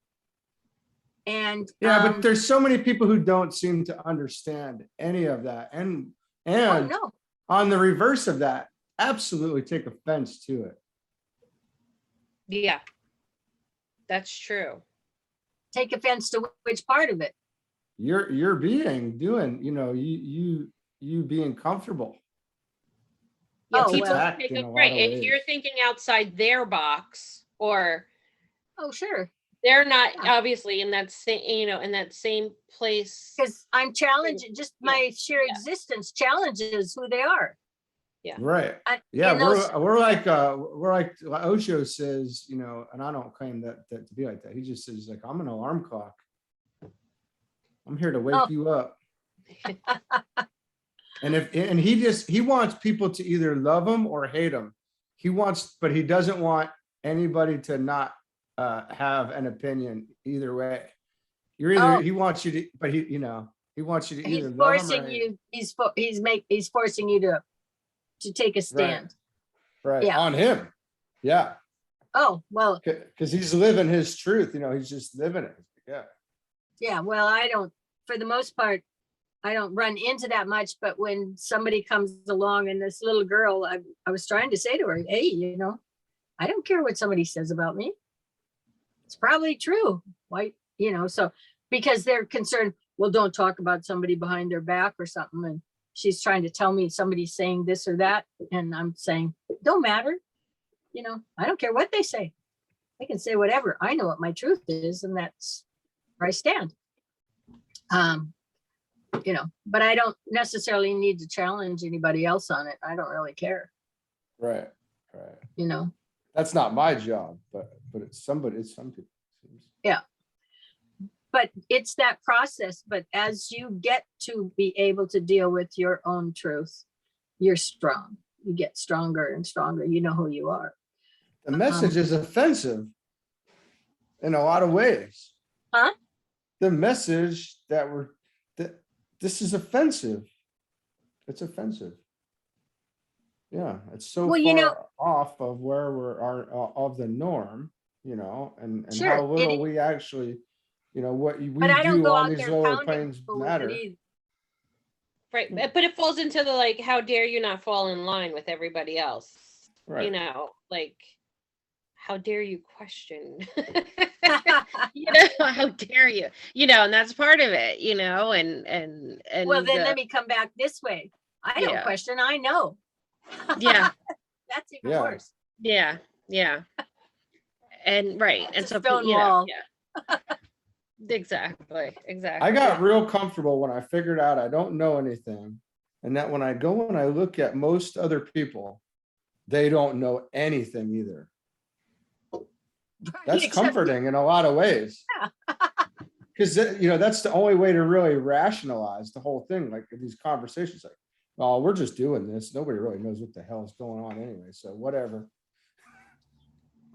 And yeah, but there's so many people who don't seem to understand any of that. And oh no, on the reverse of that, absolutely take offense to it. Yeah, that's true. take offense to which part of it? You're being doing, you know, you being comfortable. Yeah, Oh, people well. take In up, a lot right. of If ways. you're thinking outside their box, or Oh, sure. they're not Yeah. obviously in that same, you know, in that same place. Because I'm challenging, just my sheer Yeah. existence challenges who they are. Right. I- Yeah, in those- we're like Osho says, you know, and I don't claim that to be like that. He just says, like, I'm an alarm clock. I'm here to wake Oh. you up. And he wants people to either love him or hate him. But he doesn't want anybody to not have an opinion either way. You're either Oh. he wants you to, but he wants you to He's either love him or forcing hate him. you, he's forcing you to take a stand. Right. Yeah. On him. Yeah. Oh, well, Because he's living his truth, you know, he's just living it. Yeah. yeah, well, for the most part, I don't run into that much, but when somebody comes along and this little girl, I was trying to say to her, hey, you know, I don't care what somebody says about me. It's probably true. Why, you know, so because they're concerned, well, don't talk about somebody behind their back or something. And she's trying to tell me somebody's saying this or that. And I'm saying, don't matter. You know, I don't care what they say. They can say whatever. I know what my truth is, and that's where I stand. You know, but I don't necessarily need to challenge anybody else on it. I don't really care, Right. you know. That's not my job, but it's some people. Yeah. But it's that process. But as you get to be able to deal with your own truth, you're strong. You get stronger and stronger. You know who you are. The message is offensive in a lot of ways. Huh? The message that this is offensive. It's offensive. Yeah, it's so Well, far you know, off of where of the norm, you know, and sure, how little we actually, you know, what we but I don't do go on out these there lower pounding planes people with it matter. either. Right. But it falls into the, like, how dare you not fall in line with everybody else? Right. You know, like, how dare you question? You know, how dare you? You know, and that's part of it, you know, and Well, then let me come back this way. I don't Yeah. question, I know. yeah, That's even Yeah. worse. yeah, yeah. And right. And It's a so, stone you know, wall. yeah. Exactly. I got real comfortable when I figured out I don't know anything, and that when I go and I look at most other people, they don't know anything either. That's Except- comforting in a lot of ways. Because you know, that's the only way to really rationalize the whole thing. Like these conversations, like, oh, we're just doing this. Nobody really knows what the hell is going on anyway. So whatever.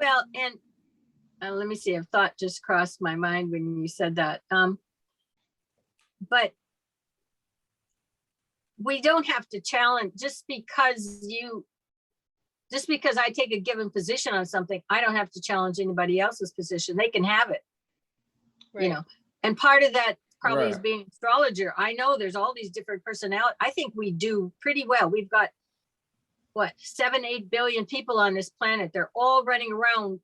Well, and let me see, a thought just crossed my mind when you said that. But we don't have to challenge just because I take a given position on something. I don't have to challenge anybody else's position. They can have it, Right. you know. And part of that probably is Right. being an astrologer. I know there's all these different personalities. I think we do pretty well. We've got what, 7-8 billion people on this planet. They're all running around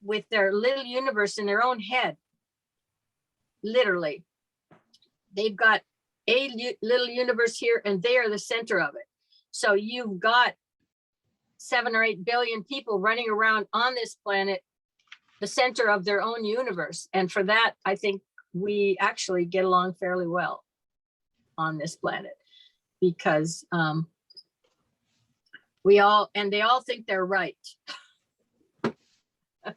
with their little universe in their own head. Literally, they've got a little universe here, and they are the center of it. So you've got 7 or 8 billion people running around on this planet, the center of their own universe. And for that, I think we actually get along fairly well on this planet, because they all think they're right.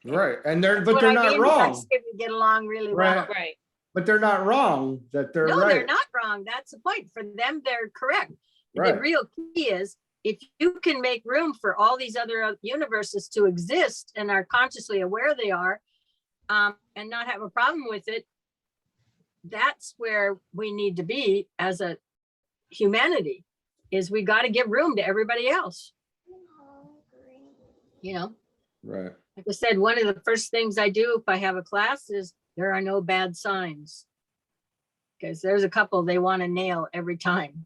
Right. And That's but what they're I not mean when I wrong. say we get along really Right. well. Right. But they're not wrong that they're No, right. they're not wrong. That's the point. For them, they're correct. Right. The real key is, if you can make room for all these other universes to exist and are consciously aware they are, and not have a problem with it, that's where we need to be as a humanity, is we got to give room to everybody else. You know, Right. like I said, one of the first things I do if I have a class is there are no bad signs. Because there's a couple they want to nail every time,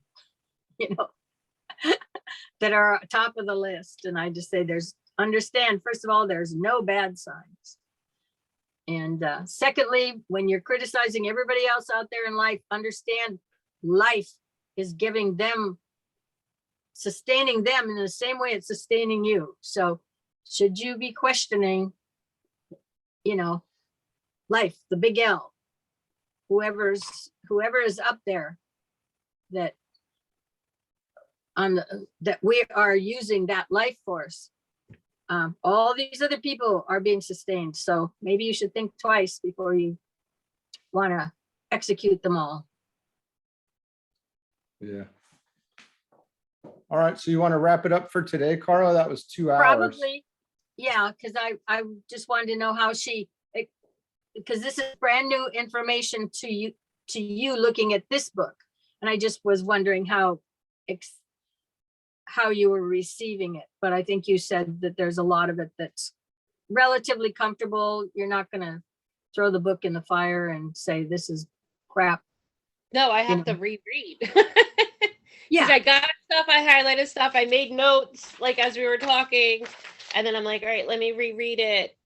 you know, that are top of the list. And I just say, understand, first of all, there's no bad signs. And secondly, when you're criticizing everybody else out there in life, understand life is giving them, sustaining them in the same way it's sustaining you. So should you be questioning, you know, life, the big L, whoever is up there, that that we are using that life force. All these other people are being sustained. So maybe you should think twice before you want to execute them all. Yeah. All right. So you want to wrap it up for today, Carla? That was 2 hours. Probably, yeah, because I just wanted to know how because this is brand new information to you looking at this book. And I just was wondering how you were receiving it. But I think you said that there's a lot of it that's relatively comfortable. You're not going to throw the book in the fire and say, this is crap. No, I have to reread. Yeah. I got stuff, I highlighted stuff, I made notes like as we were talking, and then I'm like, all right, let me reread it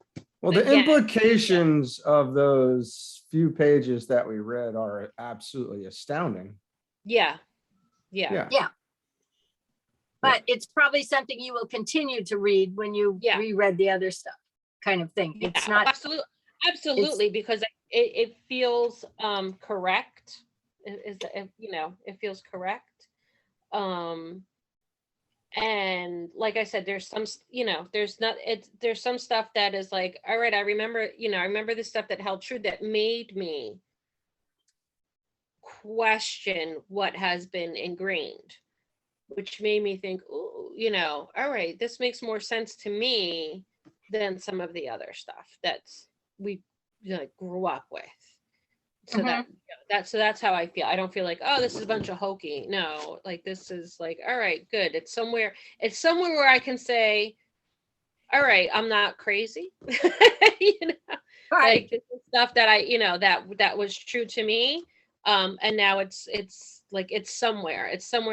Well, the Again, implications of those few pages that we read are absolutely astounding. yeah. Yeah. But it's probably something you will continue to read when you Yeah. reread the other stuff, kind of thing. It's not, absolutely, because it feels correct. Is that, you know, it feels correct. And like I said, there's some, you know, there's some stuff that is like, all right, I remember the stuff that held true, that made me question what has been ingrained, which made me think, oh, you know, all right, this makes more sense to me than some of the other stuff that's we, you know, grew up with. So so that's how I feel. I don't feel like, oh, this is a bunch of hokey. No, like this is like, all right, good. It's somewhere where I can say, all right, I'm not crazy. You know, right. like this is stuff that I, you know, that was true to me. And now it's like it's somewhere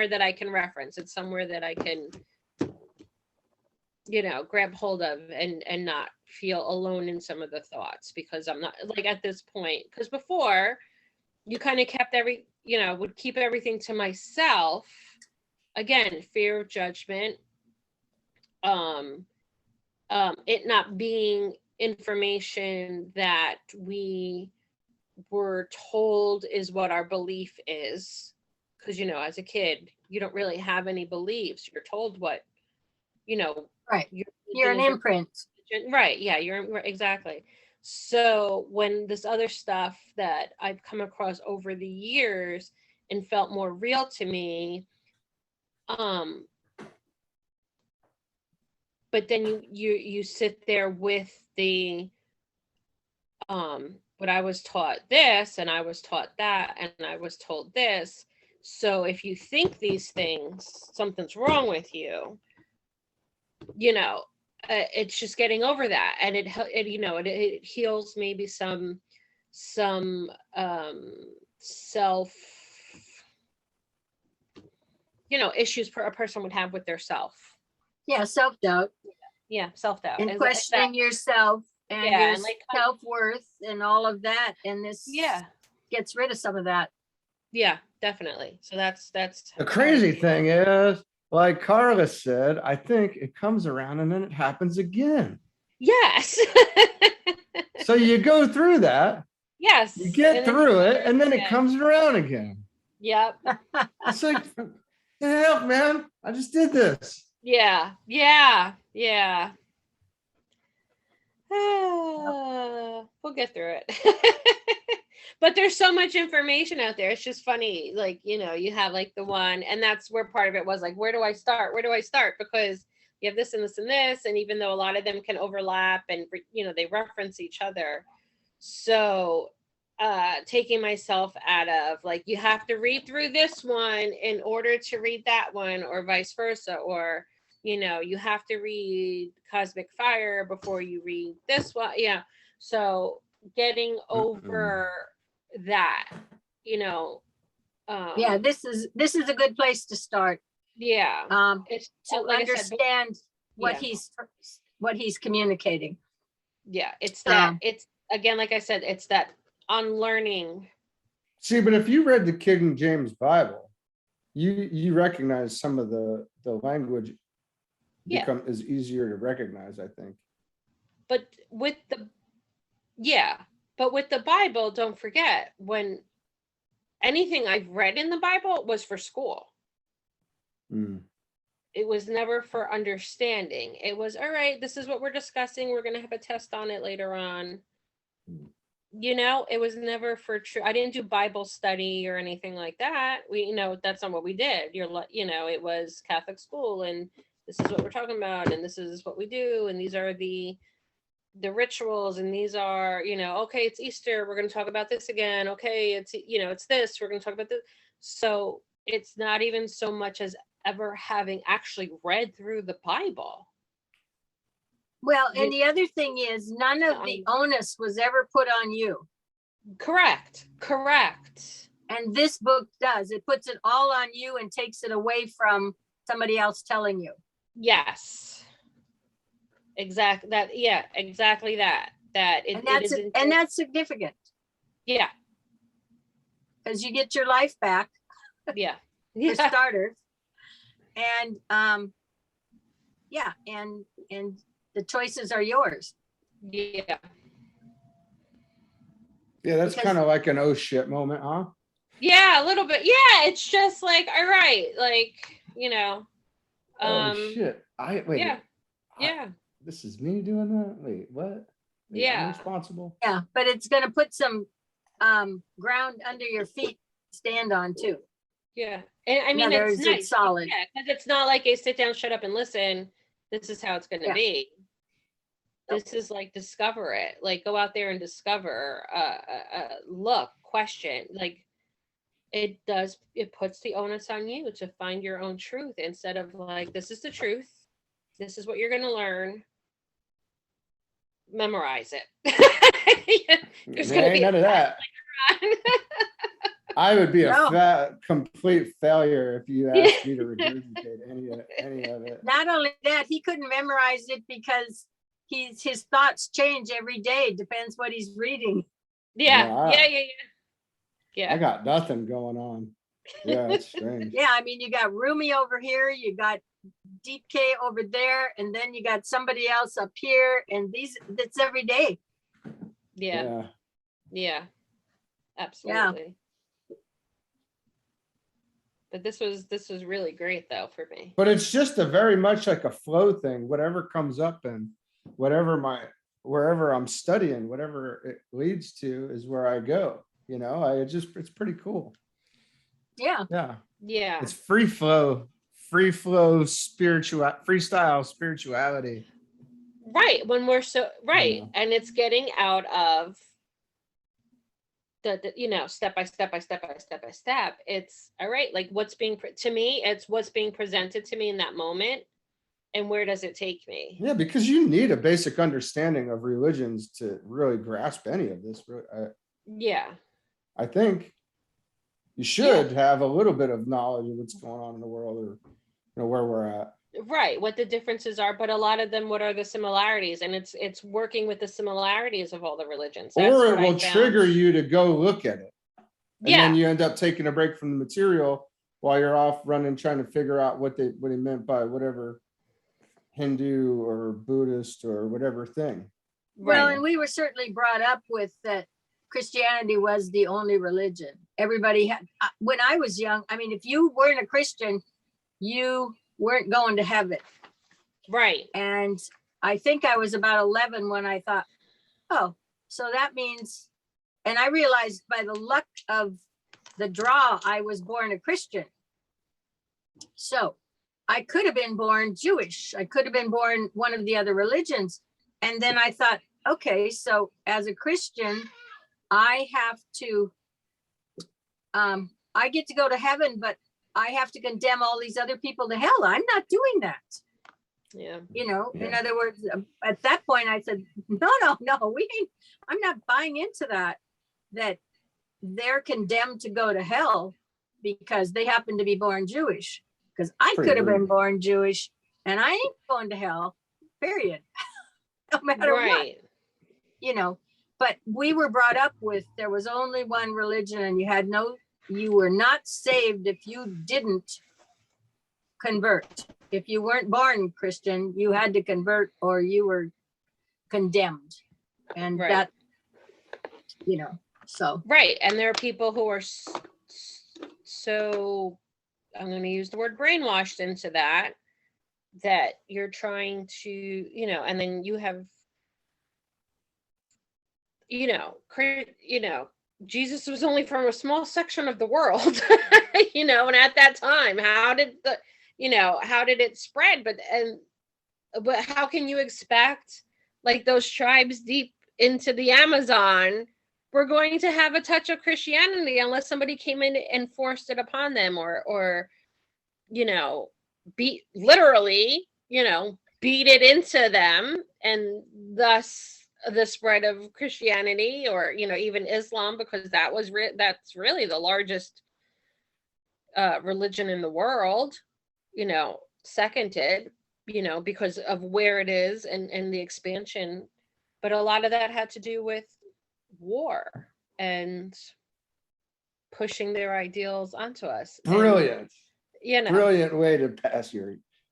that I can reference. It's somewhere that I can, you know, grab hold of and not feel alone in some of the thoughts, because I'm not like at this point, because before you kind of kept would keep everything to myself. Again, fear of judgment, it not being information that we were told is what our belief is. Because, you know, as a kid, you don't really have any beliefs. You're told what, you know, Right. You're an imprint. Right. Yeah, exactly. So when this other stuff that I've come across over the years and felt more real to me, but then you sit there with the but I was taught this and I was taught that and I was told this. So if you think these things, something's wrong with you, you know, it's just getting over that. And it you know, it heals maybe some self, you know, issues a person would have with their self. Yeah, self-doubt. Yeah, self-doubt. And questioning yourself and your and like, self-worth and all of that. And this gets rid of some of that. Yeah, definitely. So that's the crazy thing is, like Carla said, I think it comes around and then it happens again. Yes. So you go through that. Yes. You get through it, and then it comes around again. Yep. It's like, hell, man, I just did this. Yeah. We'll get through it. But there's so much information out there. It's just funny. Like, you know, you have like the one, and that's where part of it was like, where do I start? Because you have this and this and this. And even though a lot of them can overlap and, you know, they reference each other. So taking myself out of like, you have to read through this one in order to read that one, or vice versa, or, you know, you have to read Cosmic Fire before you read this one. Yeah. So getting over that, you know. Yeah, this is a good place to start. Yeah. It's to like understand what he's communicating. Yeah, it's that. It's again, like I said, it's that unlearning. See, but if you read the King James Bible, you recognize some of the language is easier to recognize, I think. But with the Bible, don't forget, when anything I've read in the Bible was for school. It was never for understanding. It was, all right, this is what we're discussing. We're going to have a test on it later on. You know, it was never for true. I didn't do Bible study or anything like that. You know, that's not what we did. You know, it was Catholic school, and this is what we're talking about, and this is what we do, and these are the rituals, and these are, you know, okay, it's Easter, we're going to talk about this again. Okay, it's, you know, it's this, we're going to talk about this. So it's not even so much as ever having actually read through the Bible. Well, and the other thing is, none of the onus was ever put on you. Correct. And this book does. It puts it all on you and takes it away from somebody else telling you. Yes. Exactly that. Yeah, exactly that. that it isn't. And that's significant Yeah, because you get your life back yeah, for yeah, starters. And yeah, and the choices are yours. yeah. Yeah, that's Because- kind of like an oh shit moment, huh? Yeah, a little bit. Yeah, it's just like, all right, like, Oh shit. Wait. yeah, I- yeah, this is me doing that? Wait, what? Wait, I'm yeah, responsible. Yeah, but it's gonna put some ground under your feet to stand on too. yeah. And I In mean, other it's words, nice. it's solid. Yeah, because it's not like a sit down, shut up, and listen. This is how it's going to Yeah. be. Nope. This is like discover it. Like go out there and discover. Look, question. Like it does. It puts the onus on you to find your own truth instead of like this is the truth. This is what you're going to learn. Memorize it. There's There gonna ain't be none of that. I would be No. a complete failure if you asked me to regurgitate any of it. Not only that, he couldn't memorize it because his thoughts change every day. Depends what he's reading. Yeah, No, yeah. I got nothing going on. Yeah, it's strange. Yeah, I mean, you got Rumi over here, you got Deep K over there, and then you got somebody else up here, and that's every day. Yeah. Absolutely. But this was really great though for me. But it's just a very much like a flow thing. Whatever comes up and wherever I'm studying, whatever it leads to is where I go. It's pretty cool. Yeah. Yeah. Yeah. It's freestyle spirituality. Right. When we're so right. Yeah. And it's getting out of the step by step. It's all right. Like what's being to me, it's what's being presented to me in that moment. And where does it take me? Yeah, because you need a basic understanding of religions to really grasp any of this. Yeah. I think you should have a little bit of knowledge of what's going on in the world or where we're at. Right, what the differences are, but a lot of them, what are the similarities? And it's working with the similarities of all the religions. That's Or it what I will found. trigger you to go look at it. And Yeah. then you end up taking a break from the material while you're off running, trying to figure out what he meant by whatever Hindu or Buddhist or whatever thing. Well, Right. and we were certainly brought up with that Christianity was the only religion. Everybody had, when I was young, I mean, if you weren't a Christian, you weren't going to heaven. Right. And I think I was about 11 when I thought, oh, so that means, and I realized by the luck of the draw, I was born a Christian. So I could have been born Jewish. I could have been born one of the other religions. And then I thought, okay, so as a Christian, I have to, I get to go to heaven, but I have to condemn all these other people to hell. I'm not doing that. Yeah. In other words, at that point I said, no, I'm not buying into that they're condemned to go to hell because they happen to be born Jewish. Because I Pretty could have been rude. born Jewish and I ain't going to hell, period. No matter Right. what, but we were brought up with, there was only one religion and you were not saved if you didn't convert. If you weren't born Christian, you had to convert or you were condemned. And Right. that, so. Right. And there are people who are so, I'm going to use the word brainwashed into that you're trying to, and then you have, Jesus was only from a small section of the world, and at that time, how did it spread? But how can you expect like those tribes deep into the Amazon were going to have a touch of Christianity unless somebody came in and forced it upon them or beat it into them, and thus the spread of Christianity or even Islam, because that's really the largest religion in the world, seconded, because of where it is and the expansion But a lot of that had to do with war and pushing their ideals onto us. And, Brilliant. you know, Brilliant way to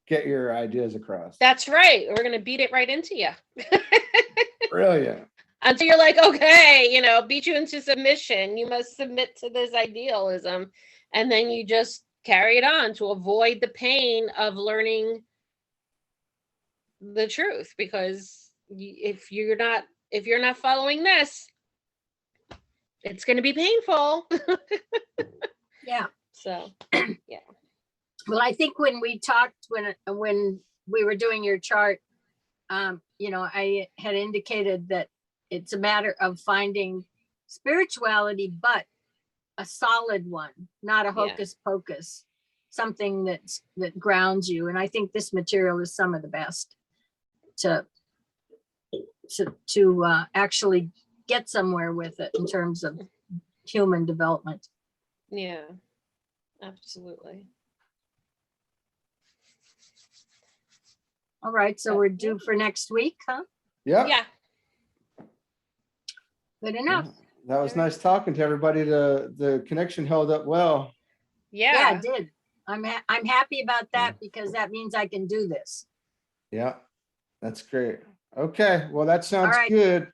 get your ideas across. that's right. We're going to beat it right into you. Brilliant. Until you're like, okay, you know, beat you into submission. You must submit to this idealism. And then you just carry it on to avoid the pain of learning the truth. Because if you're not following this, it's going to be painful. Yeah. So, Well, I think when we talked, when we were doing your chart, you know, I had indicated that it's a matter of finding spirituality, but a solid one, not a hocus pocus, something that grounds you. And I think this material is some of the best to actually get somewhere with it in terms of human development. yeah, absolutely. All right, so we're due for next week, huh? Yep. Yeah. Good enough. That was nice talking to everybody. The connection held up well. Yeah, Yeah. it did. I'm happy about that because that means I can do this. Yeah, that's great. Okay, well, that sounds right. good.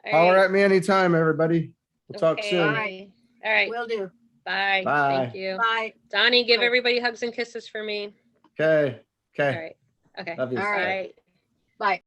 All Holler right. at me anytime, everybody. We'll talk Okay. soon. All right. All right. Will do. Bye. Bye. Thank you. Bye. Donnie, give Bye. everybody hugs and kisses for me. Okay. All Okay. right. Okay. Love you. All All right. right. Bye.